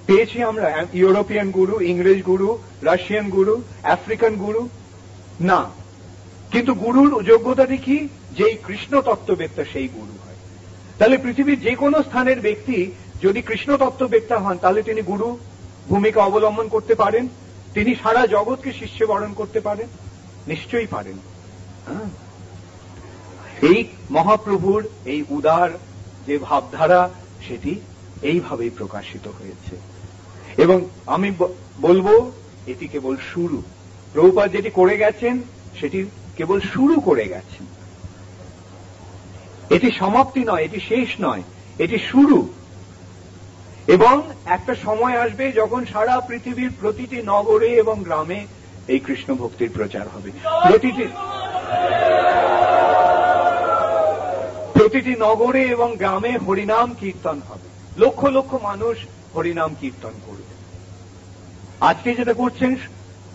পেয়েছি আমরা? ইউরোপিয়ান গুরু, ইংরেজ গুরু, রাশিয়ান গুরু, আফ্রিকান গুরু? না। কিন্তু গুরুর যোগ্যতাটি কি? যেই কৃষ্ণ তত্ত্ববেত্তা সেই গুরু হয়। তাহলে পৃথিবীর যে কোনো স্থানের ব্যক্তি যদি কৃষ্ণ তত্ত্ববেত্তা হন তাহলে তিনি গুরু ভূমিকা অবলম্বন করতে পারেন, তিনি সারা জগৎকে শিষ্য বরণ করতে পারেন, নিশ্চয়ই পারেন। এই মহাপ্রভুর এই উদার যে ভাবধারা সেটি এইভাবেই প্রকাশিত হয়েছে। এবং আমি বলবো এটি কেবল শুরু, প্রভুপাদ যেটি করে গেছেন সেটি কেবল শুরু করে গেছেন। এটি সমাপ্তি নয়, এটি শেষ নয়, এটি শুরু। এবং একটা সময় আসবে যখন সারা পৃথিবীর প্রতিটি নগরে এবং গ্রামে এই কৃষ্ণ ভক্তির প্রচার হবে। প্রতিটি নগরে এবং গ্রামে হরিনাম কীর্তন হবে, লক্ষ লক্ষ মানুষ হরিনাম কীর্তন করবে। আজকে যেটা করছেন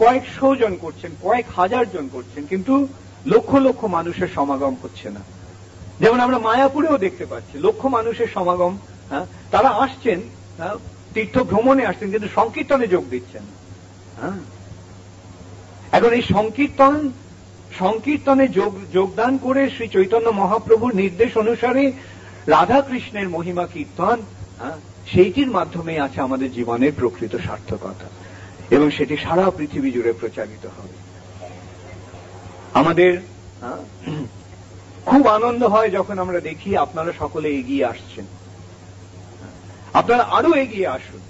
কয়েকশো জন করছেন, কয়েক হাজার জন করছেন, কিন্তু লক্ষ লক্ষ মানুষের সমাগম হচ্ছে না। যেমন আমরা মায়াপুরেও দেখতে পাচ্ছি লক্ষ মানুষের সমাগম, তারা আসছেন, তীর্থ ভ্রমণে আসছেন, কিন্তু সংকীর্তনে যোগ দিচ্ছেন। এখন এই সংকীর্তনে যোগদান করে শ্রী চৈতন্য মহাপ্রভুর নির্দেশ অনুসারে রাধা কৃষ্ণের মহিমা কীর্তন, সেইটির মাধ্যমে আছে আমাদের জীবনের প্রকৃত সার্থকতা, এবং সেটি সারা পৃথিবী জুড়ে প্রচারিত হবে। আমাদের খুব আনন্দ হয় যখন আমরা দেখি আপনারা সকলে এগিয়ে আসছেন। আপনারা আরো এগিয়ে আসুন,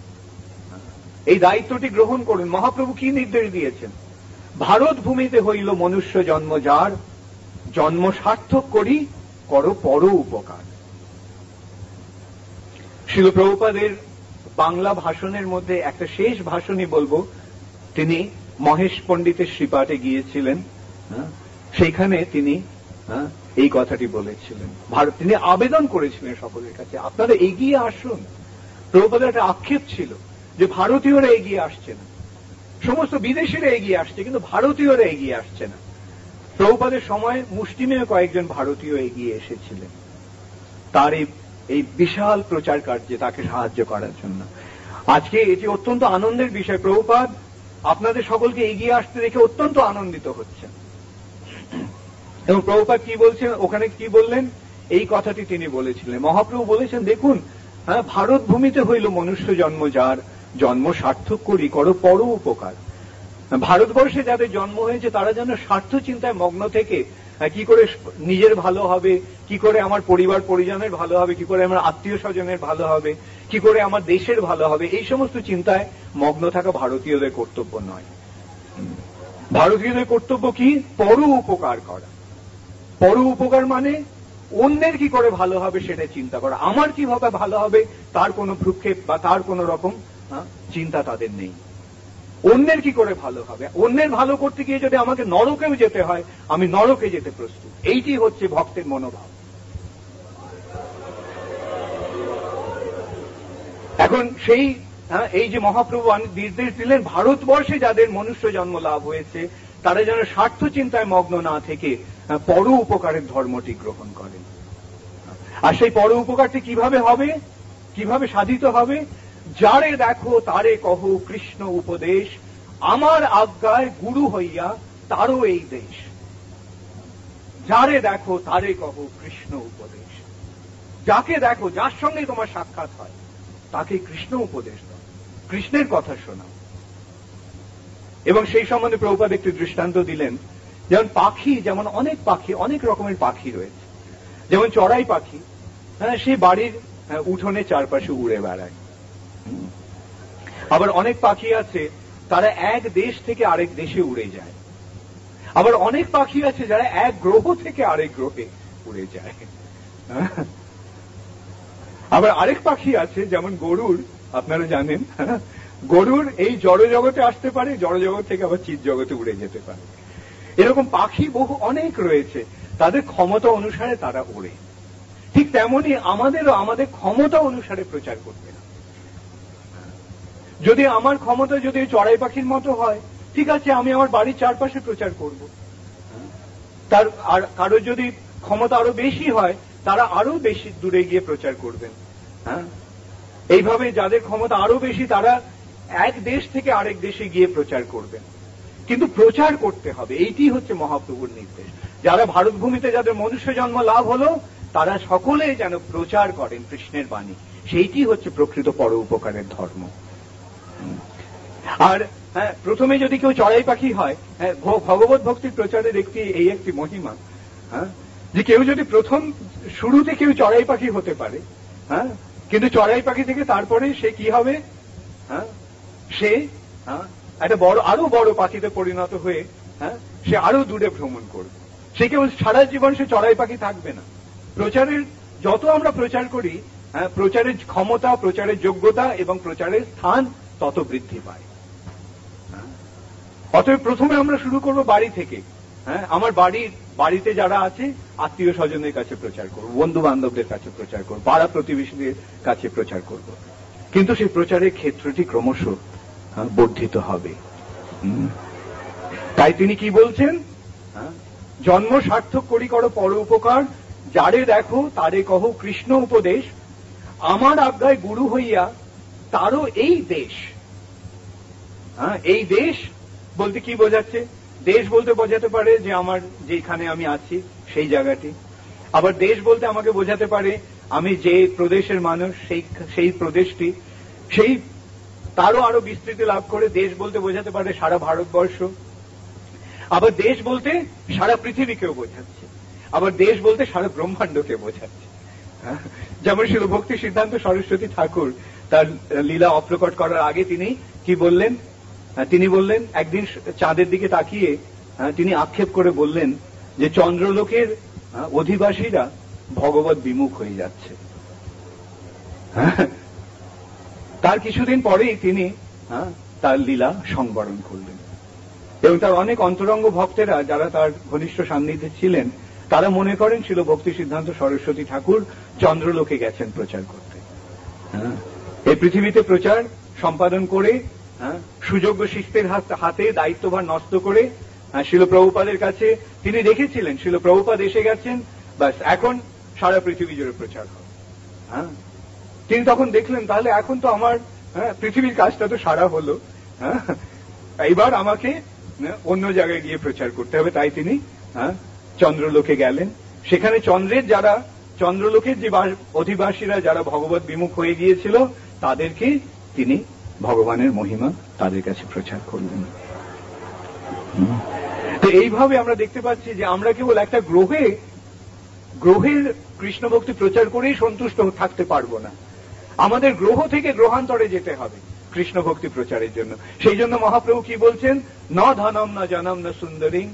এই দায়িত্বটি গ্রহণ করুন। মহাপ্রভু কি নির্দেশ দিয়েছেন? ভারত ভূমিতে হইল মনুষ্য জন্ম যার, জন্ম সার্থক করি করো পর উপকার। শিল প্রভুপাদের বাংলা ভাষণের মধ্যে একটা শেষ ভাষণই বলবো। তিনি মহেশ পণ্ডিতের শ্রীপাঠে গিয়েছিলেন, সেইখানে তিনি এই কথাটি বলেছিলেন। তিনি আবেদন করেছিলেন সকলের কাছে, আপনারা এগিয়ে আসুন। প্রভুপাদের একটা আক্ষেপ ছিল যে ভারতীয়রা এগিয়ে আসছে না, সমস্ত বিদেশিরা এগিয়ে আসছে, কিন্তু ভারতীয়রা এগিয়ে আসছে না। প্রভুপাদের সময় মুষ্টিমেয় কয়েকজন ভারতীয় এগিয়ে এসেছিলেন তার এই বিশাল প্রচার কার্যে তাকে সাহায্য করার জন্য। আজকে এটি অত্যন্ত আনন্দের বিষয়। প্রভুপাদ আপনাদের সকলকে এগিয়ে আসতে দেখে অত্যন্ত আনন্দিত হচ্ছেন। এবং প্রভুপাদ কি বলছেন, ওখানে কি বললেন, এই কথাটি তিনি বলেছিলেন। মহাপ্রভু বলেছেন, দেখুন, ভারত ভূমিতে হইল মনুষ্য জন্ম যার, জন্ম সার্থক করি করো পর উপকার। ভারতবর্ষে যাদের জন্ম হয়েছে তারা যেন স্বার্থ চিন্তায় মগ্ন থেকে কি করে নিজের ভালো হবে, কি করে আমার পরিবার পরিজনের ভালো হবে, কি করে আমার আত্মীয় স্বজনের ভালো হবে, কি করে আমার দেশের ভালো হবে, এই সমস্ত চিন্তায় মগ্ন থাকা ভারতীয়দের কর্তব্য নয়। ভারতীয়দের কর্তব্য কি? পর উপকার করা। পর উপকার মানে অন্যের কি করে ভালো হবে সেটা চিন্তা করা। আমার কিভাবে ভালো হবে তার কোনো ভ্রুক্ষেপ বা তার কোন রকম চিন্তা তাদের নেই। অন্যের কি করে ভালো হবে, অন্যের ভালো করতে গিয়ে যদি আমাকে নরকেও যেতে হয় আমি নরকে যেতে প্রস্তুত। এইটি হচ্ছে ভক্তের মনোভাব। এখন এই যে মহাপ্রভু নির্দেশ দিলেন, ভারতবর্ষে যাদের মনুষ্য জন্ম লাভ হয়েছে তারা যেন স্বার্থ চিন্তায় মগ্ন না থেকে পর উপকারের ধর্মটি গ্রহণ করেন। আর সেই পর উপকারটি কিভাবে হবে, কিভাবে সাধিত হবে? যারে দেখো তারে কহ কৃষ্ণ উপদেশ, আমার আজ্ঞায় গুরু হইয়া তারও এই দেশ। যারে দেখো তারে কহ কৃষ্ণ উপদেশ। যাকে দেখো, যার সঙ্গে তোমার সাক্ষাৎ হয় তাকে কৃষ্ণ উপদেশ দাও, কৃষ্ণের কথা শোনাও। এবং সেই সম্বন্ধে প্রভুপাদ একটি দৃষ্টান্ত দিলেন। যেমন পাখি, যেমন অনেক পাখি, অনেক রকমের পাখি রয়েছে। যেমন চড়াই পাখি, সে বাড়ির উঠোনে চারপাশে উড়ে বেড়ায়। আবার অনেক পাখি আছে তারা এক দেশ থেকে আরেক দেশে উড়ে যায়। আবার অনেক পাখি আছে যারা এক গ্রহ থেকে আরেক গ্রহে উড়ে যায়। আবার আরেক পাখি আছে যেমন গরুর, আপনারা জানেন গরুর এই জড় জগতে আসতে পারে, জড় জগৎ থেকে আবার চিৎ জগতে উড়ে যেতে পারে। এরকম পাখি বহু অনেক রয়েছে, তাদের ক্ষমতা অনুসারে তারা ওড়ে। ঠিক তেমনি আমাদেরও আমাদের ক্ষমতা অনুসারে প্রচার করবে না। যদি আমার ক্ষমতা যদি চড়াই পাখির মতো হয়, ঠিক আছে, আমি আমার বাড়ির চারপাশে প্রচার করব। তার আর কারো যদি ক্ষমতা আরো বেশি হয় তারা আরো বেশি দূরে গিয়ে প্রচার করবেন। এইভাবে যাদের ক্ষমতা আরো বেশি তারা এক দেশ থেকে আরেক দেশে গিয়ে প্রচার করবেন। কিন্তু প্রচার করতে হবে, এইটি হচ্ছে মহাপ্রভুর নির্দেশ। যারা ভারত ভূমিতে যাদের মনুষ্য জন্ম লাভ হলো তারা সকলে যেন প্রচার করেন কৃষ্ণের বাণী। সেইটি হচ্ছে প্রকৃত পর উপকারের ধর্ম। আর প্রথমে যদি কেউ চড়াই পাখি হয়, ভগবত ভক্তির প্রচারের একটি মহিমা, যে কেউ যদি প্রথম শুরুতে কেউ চড়াই পাখি হতে পারে, কিন্তু চড়াই পাখি থেকে তারপরে সে কি হবে, সে একটা বড় আরো বড় পাখিতে পরিণত হয়ে সে আরো দূরে ভ্রমণ করবে। সে কেবল সারা জীবন সে চড়াই পাখি থাকবে না। প্রচারের যত আমরা প্রচার করি, প্রচারের ক্ষমতা, প্রচারের যোগ্যতা এবং প্রচারের স্থান তত বৃদ্ধি পায়। অতএব প্রথমে আমরা শুরু করব বাড়ি থেকে। আমার বাড়িতে যারা আছে আত্মীয় স্বজনের কাছে প্রচার করব, বন্ধু বান্ধবদের কাছে প্রচার করব, পাড়া প্রতিবেশীদের কাছে প্রচার করব। কিন্তু সেই প্রচারের ক্ষেত্রটি ক্রমশ বর্ধিত হবে। তাই তিনি কি বলছেন? জন্ম সার্থক করি করো পর উপকার, যারে দেখো তারে কহ কৃষ্ণ উপদেশ, আমার আজ্ঞায় গুরু হইয়া তারও এই দেশ। এই দেশ বলতে কি বোঝাচ্ছে? দেশ বলতে বোঝাতে পারে যে আমার যেখানে আমি আছি সেই জায়গাটি। আবার দেশ বলতে আমাকে বোঝাতে পারে আমি যে প্রদেশের মানুষ সেই প্রদেশটি, সেই তারও আরো বিস্তৃতি লাভ করে দেশ বলতে বোঝাতে পারে সারা ভারতবর্ষ। আবার দেশ বলতে সারা পৃথিবীকেও বোঝাচ্ছে, আবার দেশ বলতে সারা ব্রহ্মাণ্ডকে বোঝাচ্ছে। যেমন শিল ভক্তি সিদ্ধান্ত সরস্বতী ঠাকুর তার লীলা অপ্রকট করার আগে তিনি কি বললেন? তিনি বললেন, একদিন চাঁদের দিকে তাকিয়ে তিনি আক্ষেপ করে বললেন যে চন্দ্রলোকের অধিবাসীরা ভগবত বিমুখ হয়ে যাচ্ছে। তার কিছুদিন পরেই তিনি তার লীলা সংবরণ করলেন এবং তার অনেক অন্তরঙ্গ ভক্তেরা যারা তার ঘনিষ্ঠ সান্নিধ্যে ছিলেন তারা মনে করেন শিল ভক্তি সিদ্ধান্ত সরস্বতী ঠাকুর চন্দ্রলোকে গেছেন প্রচার করতে। এই পৃথিবীতে প্রচার সম্পাদন করে সুযোগ্য শিষ্যের হাতে দায়িত্বভার নষ্ট করে শিল প্রভুপাদের কাছে তিনি দেখেছিলেন শিল প্রভুপাদ এসে গেছেন, বাস এখন সারা পৃথিবী জুড়ে প্রচার হবে। তিনি তখন দেখলেন তাহলে এখন তো আমার পৃথিবীর কাজটা তো সারা হলো, এইবার আমাকে অন্য জায়গায় গিয়ে প্রচার করতে হবে। তাই তিনি চন্দ্রলোকে গেলেন। সেখানে চন্দ্রলোকের যে অধিবাসীরা যারা ভগবত বিমুখ হয়ে গিয়েছিল তাদেরকে তিনি ভগবানের মহিমা তাদের কাছে প্রচার করলেন। তো এইভাবে আমরা দেখতে পাচ্ছি যে আমরা কেবল একটা গ্রহের কৃষ্ণ ভক্তি প্রচার করেই সন্তুষ্ট থাকতে পারবো না, আমাদের গ্রহ থেকে গ্রহান্তরে যেতে হবে কৃষ্ণ ভক্তি প্রচারের জন্য। সেই জন্য মহাপ্রভু কি বলছেন? না ধনম না জনম না সুন্দরী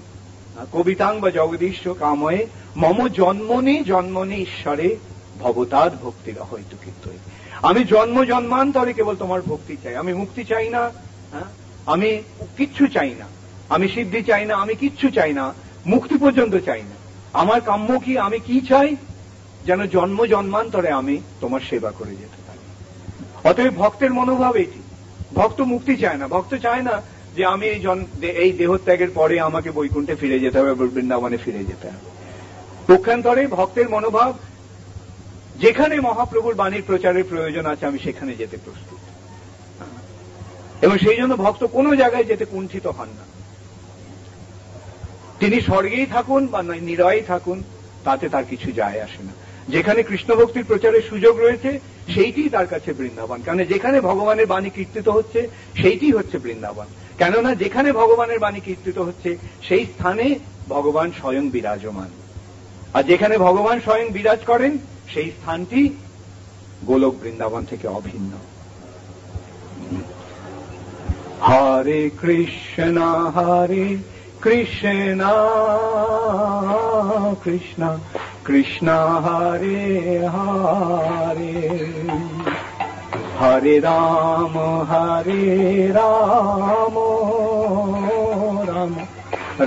কবিতাং বা জগদীশ কাময়ে মম জন্মনি ঈশ্বরে ভবতাদ ভক্তির হয়তো কীর্তন। আমি জন্মান্তরে কেবল তোমার ভক্তি চাই, আমি মুক্তি চাই না, আমি কিচ্ছু চাই না, আমি সিদ্ধি চাই না, আমি কিচ্ছু চাই না, মুক্তি পর্যন্ত চাই না। আমার কাম্য কি? আমি কি চাই? যেন জন্মান্তরে আমি তোমার সেবা করে যেতে পারি। অতএব ভক্তের মনোভাব এটি। ভক্ত মুক্তি চায় না, ভক্ত চায় না যে আমি এই দেহত্যাগের পরে আমাকে বৈকুণ্ঠে ফিরে যেতে হবে, বৃন্দাবনে ফিরে যেতে হবে। পক্ষান্তরে ভক্তের মনোভাব যেখানে মহাপ্রভুর বাণীর প্রচারের প্রয়োজন আছে আমি সেখানে যেতে প্রস্তুত, এবং সেই জন্য ভক্ত কোনো জায়গায় যেতে কুণ্ঠিত হন না। তিনি স্বর্গেই থাকুন বা নিরয়ে থাকুন তাতে তার কিছু যায় আসে না। যেখানে কৃষ্ণ ভক্তির প্রচারের সুযোগ রয়েছে সেইটি তার কাছে বৃন্দাবন। কারণ যেখানে ভগবানের বাণী কীর্তিত হচ্ছে সেইটি হচ্ছে বৃন্দাবন। কেননা যেখানে ভগবানের বাণী কীর্তিত হচ্ছে সেই স্থানে ভগবান স্বয়ং বিরাজমান, আর যেখানে ভগবান স্বয়ং বিরাজ করেন সেই স্থানটি গোলক বৃন্দাবন থেকে অভিন্ন। হরে কৃষ্ণ কৃষ্ণ কৃষ্ণ কৃষ্ণ হরে হরে, হরে রাম রাম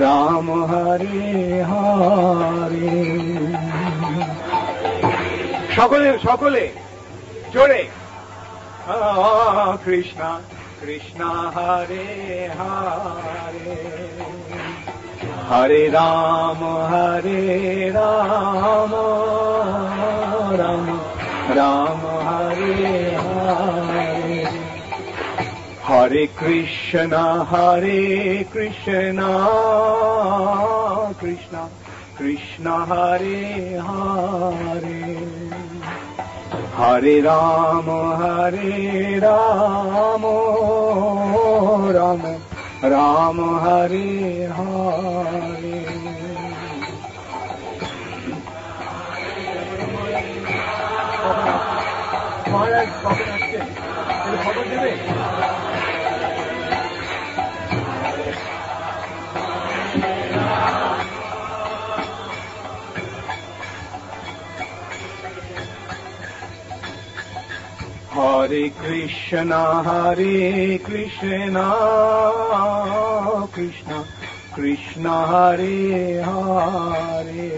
রাম হরে হরে। সকলে জোরে কৃষ্ণ কৃষ্ণ হরে হরে, হরে রাম রাম রাম হরে হরে, হরে কৃষ্ণ কৃষ্ণ কৃষ্ণ হরে হরে, হরে রাম রাম রাম হরে হরে। মহারাজ কখন আসছেন খবর দেবে? Hare Krishna Krishna Krishna Hare Hare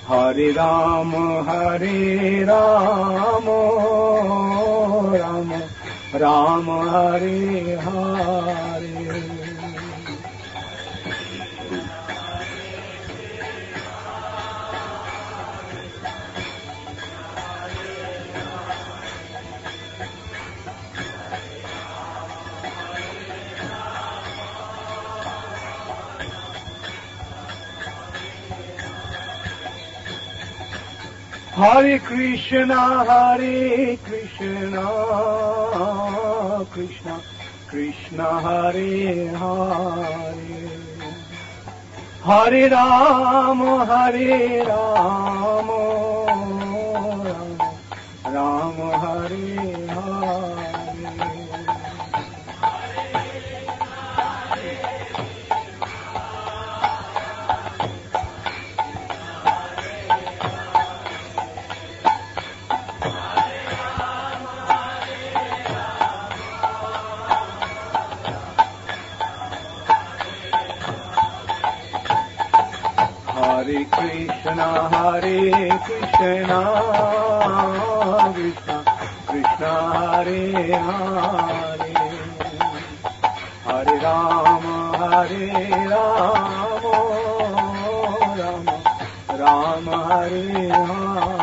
Hare Rama Rama Hare Hare Hare Krishna Krishna Krishna Hare Hare Hare Rama Rama Hare Hare Hare Krishna Krishna Krishna Hare Hare Hare Rama Rama Hare Hare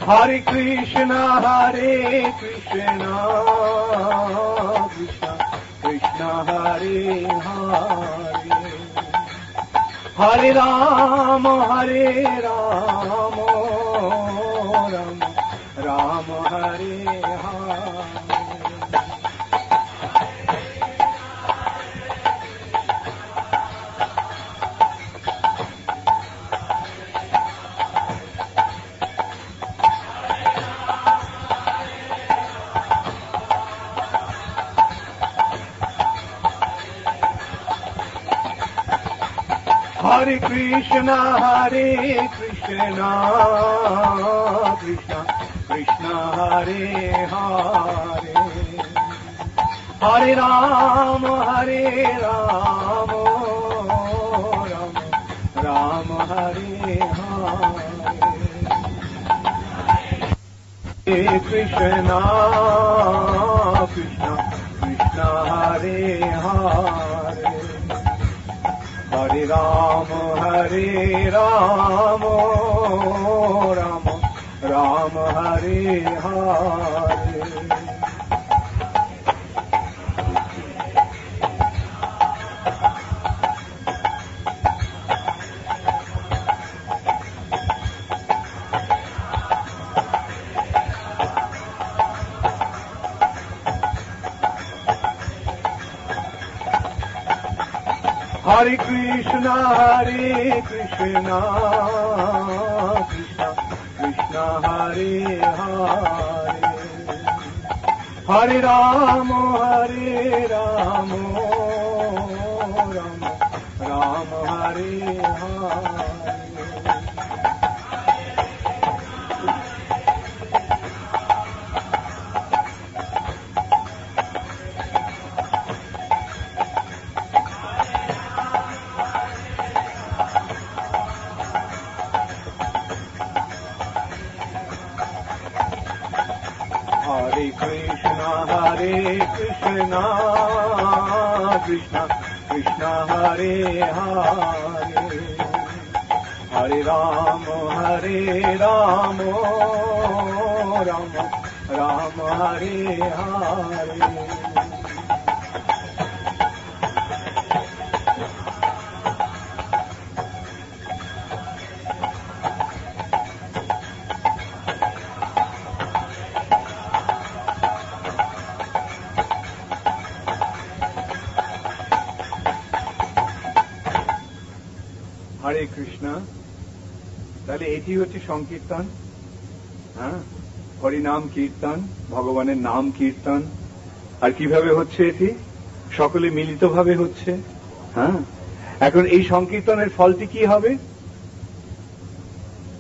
Hare Krishna Krishna Krishna Hare Hare Hare Rama Rama Hare Hare Hare Krishna Krishna Krishna Hare Hare Hare Rama Rama Hare Hare Krishna Krishna Hare Hare Hare Rama Rama Hare Hare Hare Krishna Krishna Hare Hare Hare Rama Rama Hare Hare Hare Krishna Krishna Hare Hare Hare Rama Rama Hare Hare হরে কৃষ্ণ। তাহলে এটি হচ্ছে সংকীর্তন। হ্যাঁ, হরিনাম কীর্তন, ভগবানের নাম কীর্তন। আর কিভাবে হচ্ছে? এটি সকলে মিলিতভাবে হচ্ছে। হ্যাঁ, এখন এই সংকীর্তনের ফলটি কি হবে?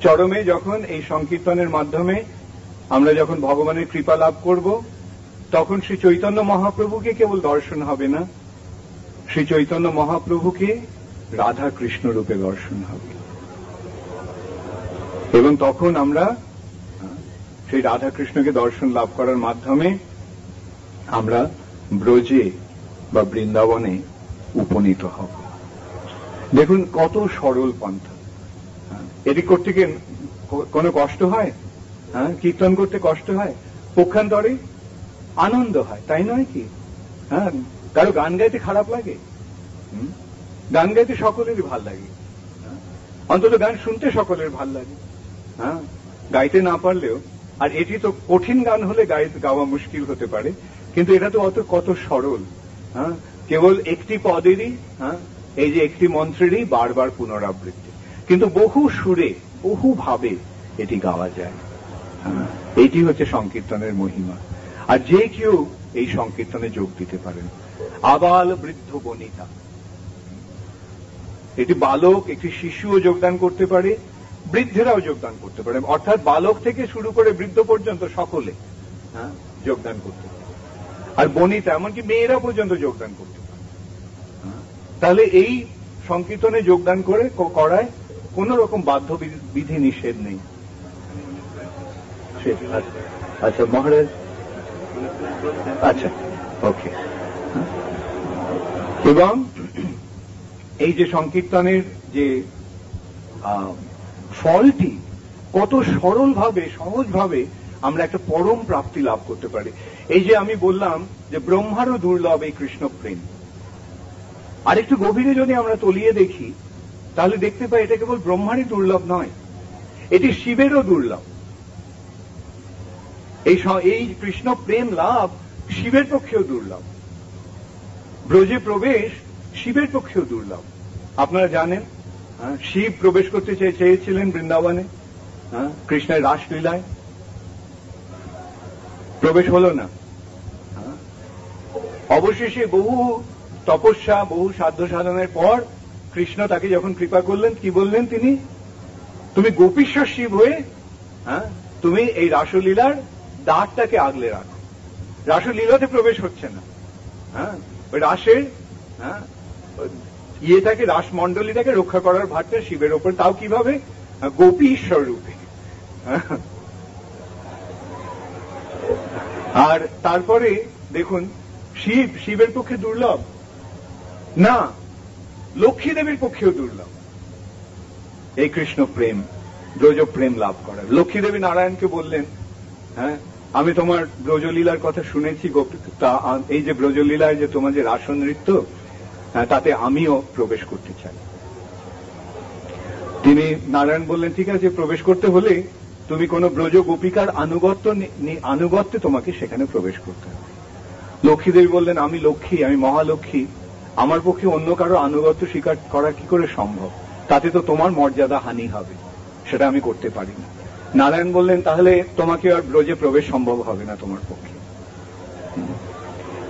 চরমে যখন এই সংকীর্তনের মাধ্যমে আমরা যখন ভগবানের কৃপা লাভ করব, তখন শ্রী চৈতন্য মহাপ্রভুকে কেবল দর্শন হবে না, শ্রী চৈতন্য মহাপ্রভুকে রাধা কৃষ্ণ রূপে দর্শন হবে। এবং তখন আমরা সেই রাধা কৃষ্ণকে দর্শন লাভ করার মাধ্যমে আমরা ব্রজে বা বৃন্দাবনে উপনীত হব। দেখুন কত সরল পন্থা। এটি করতে গিয়ে কোনো কষ্ট হয়? হ্যাঁ, কীর্তন করতে কষ্ট হয়? পক্ষান্তরে আনন্দ হয়, তাই নয় কি? হ্যাঁ, কারো গান গাইতে খারাপ লাগে? গান গাইতে সকলেরই ভাল লাগে, অন্তত গান শুনতে সকলের ভাল লাগে। হ্যাঁ, গাইতে না পারলেও। আর এটি তো কঠিন গান হলে গাওয়া মুশকিল হতে পারে, কিন্তু এটা তো কত সরল। হ্যাঁ, কেবল একটি পদেরই, হ্যাঁ, এই যে একটি মন্ত্রেরই বারবার পুনরাবৃত্তি, কিন্তু বহু সুরে বহু ভাবে এটি গাওয়া যায়। এইটি হচ্ছে সংকীর্তনের মহিমা। আর যে কেউ এই সংকীর্তনে যোগ দিতে পারেন, আবাল বৃদ্ধ বনিতা। এটি বালক, একটি শিশুও যোগদান করতে পারে, বৃদ্ধেরাও যোগদান করতে পারে, অর্থাৎ বালক থেকে শুরু করে বৃদ্ধ পর্যন্ত সকলে যোগদান করতে পারে। আর বনিতা এমনকি মেয়েরা পর্যন্ত যোগদান করতে পারে। তাহলে এই সংকীর্তনে যোগদান করায় কোন রকম বাধ্য বিধি নিষেধ নেই। আচ্ছা মহারাজ, আচ্ছা ওকে। এবং এই যে সংকীর্তনের যে ফলটি, কত সরলভাবে সহজভাবে আমরা একটা পরম প্রাপ্তি লাভ করতে পারি। এই যে আমি বললাম যে ব্রহ্মারও দুর্লভ এই কৃষ্ণ প্রেম, আর একটু গভীরে যদি আমরা তলিয়ে দেখি তাহলে দেখতে পাই এটা কেবল ব্রহ্মারই দুর্লভ নয়, এটি শিবেরও দুর্লভ। এই কৃষ্ণ প্রেম লাভ শিবের পক্ষেও দুর্লভ। ব্রজে প্রবেশ শিবের পক্ষেও দুর্লভ। আপনারা জানেন শিব প্রবেশ করতে চেয়েছিলেন বৃন্দাবনে, কৃষ্ণের রাসলীলায়, প্রবেশ হলো না। অবশেষে বহু তপস্যা, বহু সাধ্য সাধনের পর কৃষ্ণ তাকে যখন কৃপা করলেন, কি বললেন তিনি? তুমি গোপীশ্বর শিব হয়ে তুমি এই রাসলীলার দ্বারটাকে আগলে রাখো। রাসলীলাতে প্রবেশ হচ্ছে না, ওই রাসের ইয়েটাকে, রাসমণ্ডলীটাকে রক্ষা করার ভারটা শিবের ওপর, তাও কিভাবে? গোপী ঈশ্বর রূপে। আর তারপরে দেখুন শিবের পক্ষে দুর্লভ না, লক্ষ্মী দেবীর পক্ষেও দুর্লভ এই কৃষ্ণ প্রেম, ব্রজ প্রেম লাভ করা। লক্ষ্মী দেবী নারায়ণকে বললেন, আমি তোমার ব্রজলীলার কথা শুনেছি, এই যে ব্রজলীলায় যে তোমার যে রাস নৃত্য, তাতে আমিও প্রবেশ করতে চাই। তিনি নারায়ণ বললেন, ঠিক আছে, প্রবেশ করতে হলে তুমি কোন ব্রজ গোপিকার আনুগত্যে তোমাকে সেখানে প্রবেশ করতে হবে। লক্ষ্মী দেবী বললেন, আমি লক্ষ্মী, আমি মহালক্ষ্মী, আমার পক্ষে অন্য কারো আনুগত্য স্বীকার করা কি করে সম্ভব? তাতে তো তোমার মর্যাদা হানি হবে, সেটা আমি করতে পারি না। নারায়ণ বললেন, তাহলে তোমাকে আর ব্রজে প্রবেশ সম্ভব হবে না তোমার পক্ষে।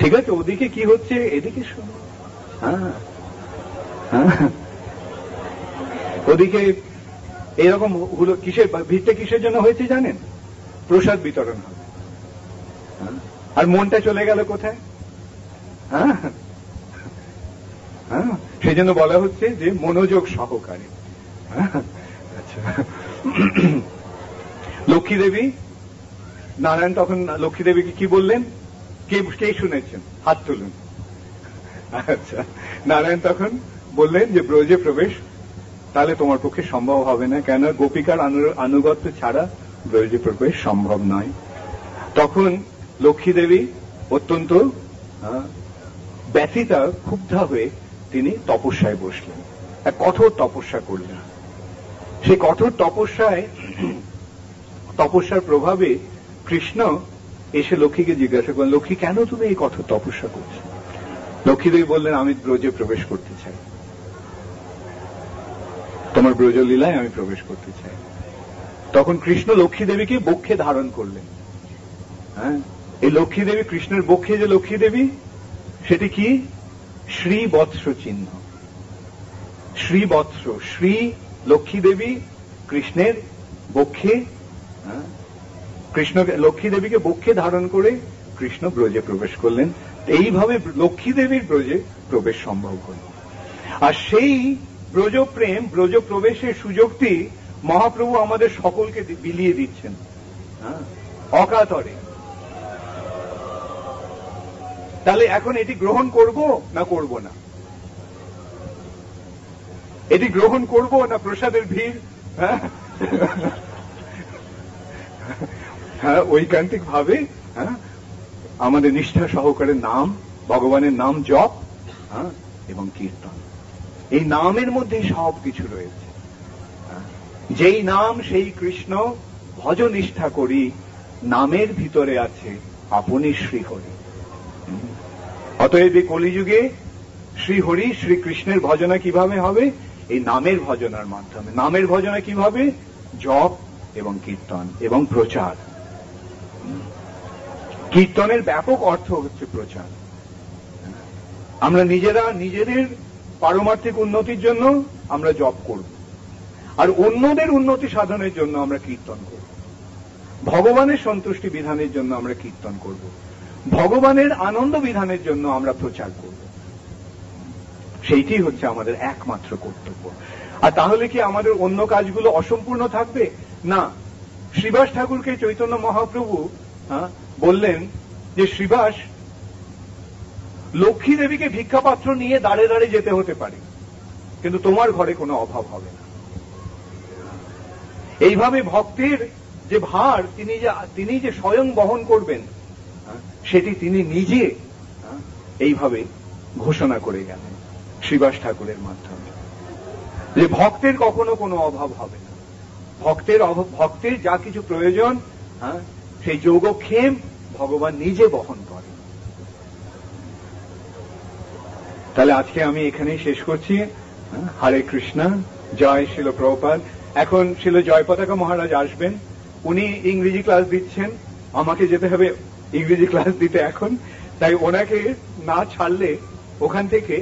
ঠিক আছে, ওদিকে কি হচ্ছে এদিকে শোনো। ওদিকে এরকম হলো, কিসের ভিড়টা কিসের জন্য হয়েছে জানেন? প্রসাদ বিতরণ হবে। আর মনটা চলে গেল কোথায়? সেই জন্য বলা হচ্ছে যে মনোযোগ সহকারে। আচ্ছা, লক্ষ্মী দেবী, নারায়ণ তখন লক্ষ্মী দেবীকে কি বললেন? কে শুনেছেন? হাত তুলুন। আচ্ছা, নারায়ণ তখন বললেন যে ব্রজে প্রবেশ তাহলে তোমার পক্ষে সম্ভব হবে না, কেন গোপিকার আনুগত্য ছাড়া ব্রজে প্রবেশ সম্ভব নয়। তখন লক্ষ্মী দেবী অত্যন্ত ব্যথিতা, ক্ষুব্ধা হয়ে তিনি তপস্যায় বসলেন, এক কঠোর তপস্যা করলেন। সেই কঠোর তপস্যার প্রভাবে কৃষ্ণ এসে লক্ষ্মীকে জিজ্ঞাসা করলেন, লক্ষ্মী, কেন তুমি এই কঠোর তপস্যা করছো? লক্ষ্মীদেবী বললেন, আমি ব্রজে প্রবেশ করতে চাই। তোমার ব্রজলীলায় আমি প্রবেশ করতে চাই। তখন কৃষ্ণ লক্ষ্মী দেবীকে বক্ষে ধারণ করলেন। হ্যাঁ, এই লক্ষ্মী দেবী, কৃষ্ণের বক্ষে যে লক্ষ্মী দেবী, সেটি কি? শ্রীবৎস চিহ্ন। শ্রীবৎস, শ্রী লক্ষ্মী দেবী কৃষ্ণের বক্ষে, কৃষ্ণ লক্ষ্মী দেবীকে বক্ষে ধারণ করে কৃষ্ণ ব্রজে প্রবেশ করলেন। এইভাবে লক্ষ্মী দেবীর ব্রজে প্রবেশ সম্ভব হল। আর সেই ব্রজ প্রেম, ব্রজ প্রবেশের সুযোগটি মহাপ্রভু আমাদের সকলকে বিলিয়ে দিচ্ছেন অকাতরে। তাহলে এখন এটি গ্রহণ করব না করব না? এটি গ্রহণ করব না প্রসাদের ভিড়? হ্যাঁ, ঐকান্তিক ভাবে আমাদের নিষ্ঠা সহকারে নাম, ভগবানের নাম জপ এবং কীর্তন, এই নামের মধ্যে সব কিছু রয়েছে। যেই নাম সেই কৃষ্ণ, ভজ নিষ্ঠা করি, নামের ভিতরে আছে আপনি শ্রীহরি। অতএব এই কলিযুগে শ্রীহরি, শ্রীকৃষ্ণের ভজনা কিভাবে হবে? এই নামের ভজনার মাধ্যমে। নামের ভজনা কিভাবে? জপ এবং কীর্তন এবং প্রচার। কীর্তনের ব্যাপক অর্থ হচ্ছে প্রচার। আমরা নিজেরা নিজেদের পারমার্থিক উন্নতির জন্য আমরা জপ করব, আর অন্যদের উন্নতি সাধনের জন্য আমরা কীর্তন করব। ভগবানের সন্তুষ্টি বিধানের জন্য আমরা কীর্তন করব, ভগবানের আনন্দ বিধানের জন্য আমরা প্রচার করব। সেইটি হচ্ছে আমাদের একমাত্র কর্তব্য। আর তাহলে কি আমাদের অন্য কাজগুলো অসম্পূর্ণ থাকবে? না। শ্রীবাস ঠাকুরকে চৈতন্য মহাপ্রভু বললেন যে, শ্রীবাস, লক্ষ্মী দেবীকে ভিক্ষাপাত্র নিয়ে দাঁড়ে দাঁড়ে যেতে হতে পারে, কিন্তু তোমার ঘরে কোনো অভাব হবে না। এইভাবে ভক্তের যে ভার তিনি যে স্বয়ং বহন করবেন, সেটি তিনি নিজে এইভাবে ঘোষণা করে গেলেন শ্রীবাস ঠাকুরের মাধ্যমে, যে ভক্তের কখনো কোনো অভাব হবে না। ভক্তের যা কিছু প্রয়োজন, সেই যোগক্ষেম ভগবান নিজে বহন করেন। তাহলে আজকে আমি এখানেই শেষ করছি। হরে কৃষ্ণ, জয় শিল প্রভুপাদ। এখন শিল জয় পতাকা মহারাজ আসবেন, উনি ইংরেজি ক্লাস দিচ্ছেন, আমাকে যেতে হবে ইংরেজি ক্লাস দিতে এখন, তাই ওনাকে না ছাড়লে ওখান থেকে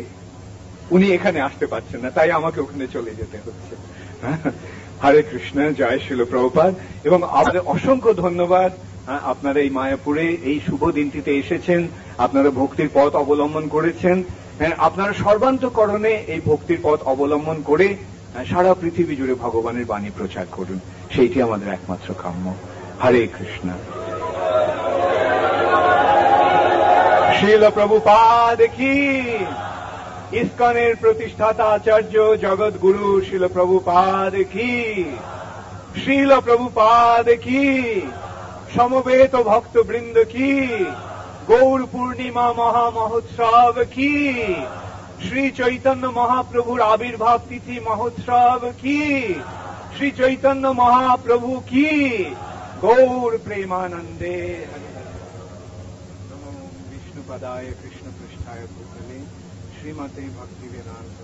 উনি এখানে আসতে পারছেন না, তাই আমাকে ওখানে চলে যেতে হচ্ছে। হরে কৃষ্ণ, জয় শিল প্রভুপাদ। এবং আমাদের অসংখ্য ধন্যবাদ, আপনারা এই মায়াপুরে এই শুভ দিনটিতে এসেছেন, আপনারা ভক্তির পথ অবলম্বন করেছেন। আপনারা সর্বান্তকরণে এই ভক্তির পথ অবলম্বন করে সারা পৃথিবী জুড়ে ভগবানের বাণী প্রচার করুন, সেইটি আমাদের একমাত্র কাম্য। হরে কৃষ্ণ। শিল প্রভুপাদ কি, ইস্কনের প্রতিষ্ঠাতা আচার্য জগৎগুরু শিল প্রভুপাদ কি, শিল প্রভুপাদ কি, সমবেত ভক্তবৃন্দ কি, গৌর পূর্ণিমা মহা মহোৎসব কি, শ্রী চৈতন্য মহাপ্রভুর আবির্ভাব তিথি মহোৎসব কি, শ্রী চৈতন্য মহাপ্রভু কি, গৌর প্রেমানন্দে। বিষ্ণুপদায় কৃষ্ণ পৃষ্ঠায় ভূতলে শ্রীমতে ভক্তি বেদান্ত।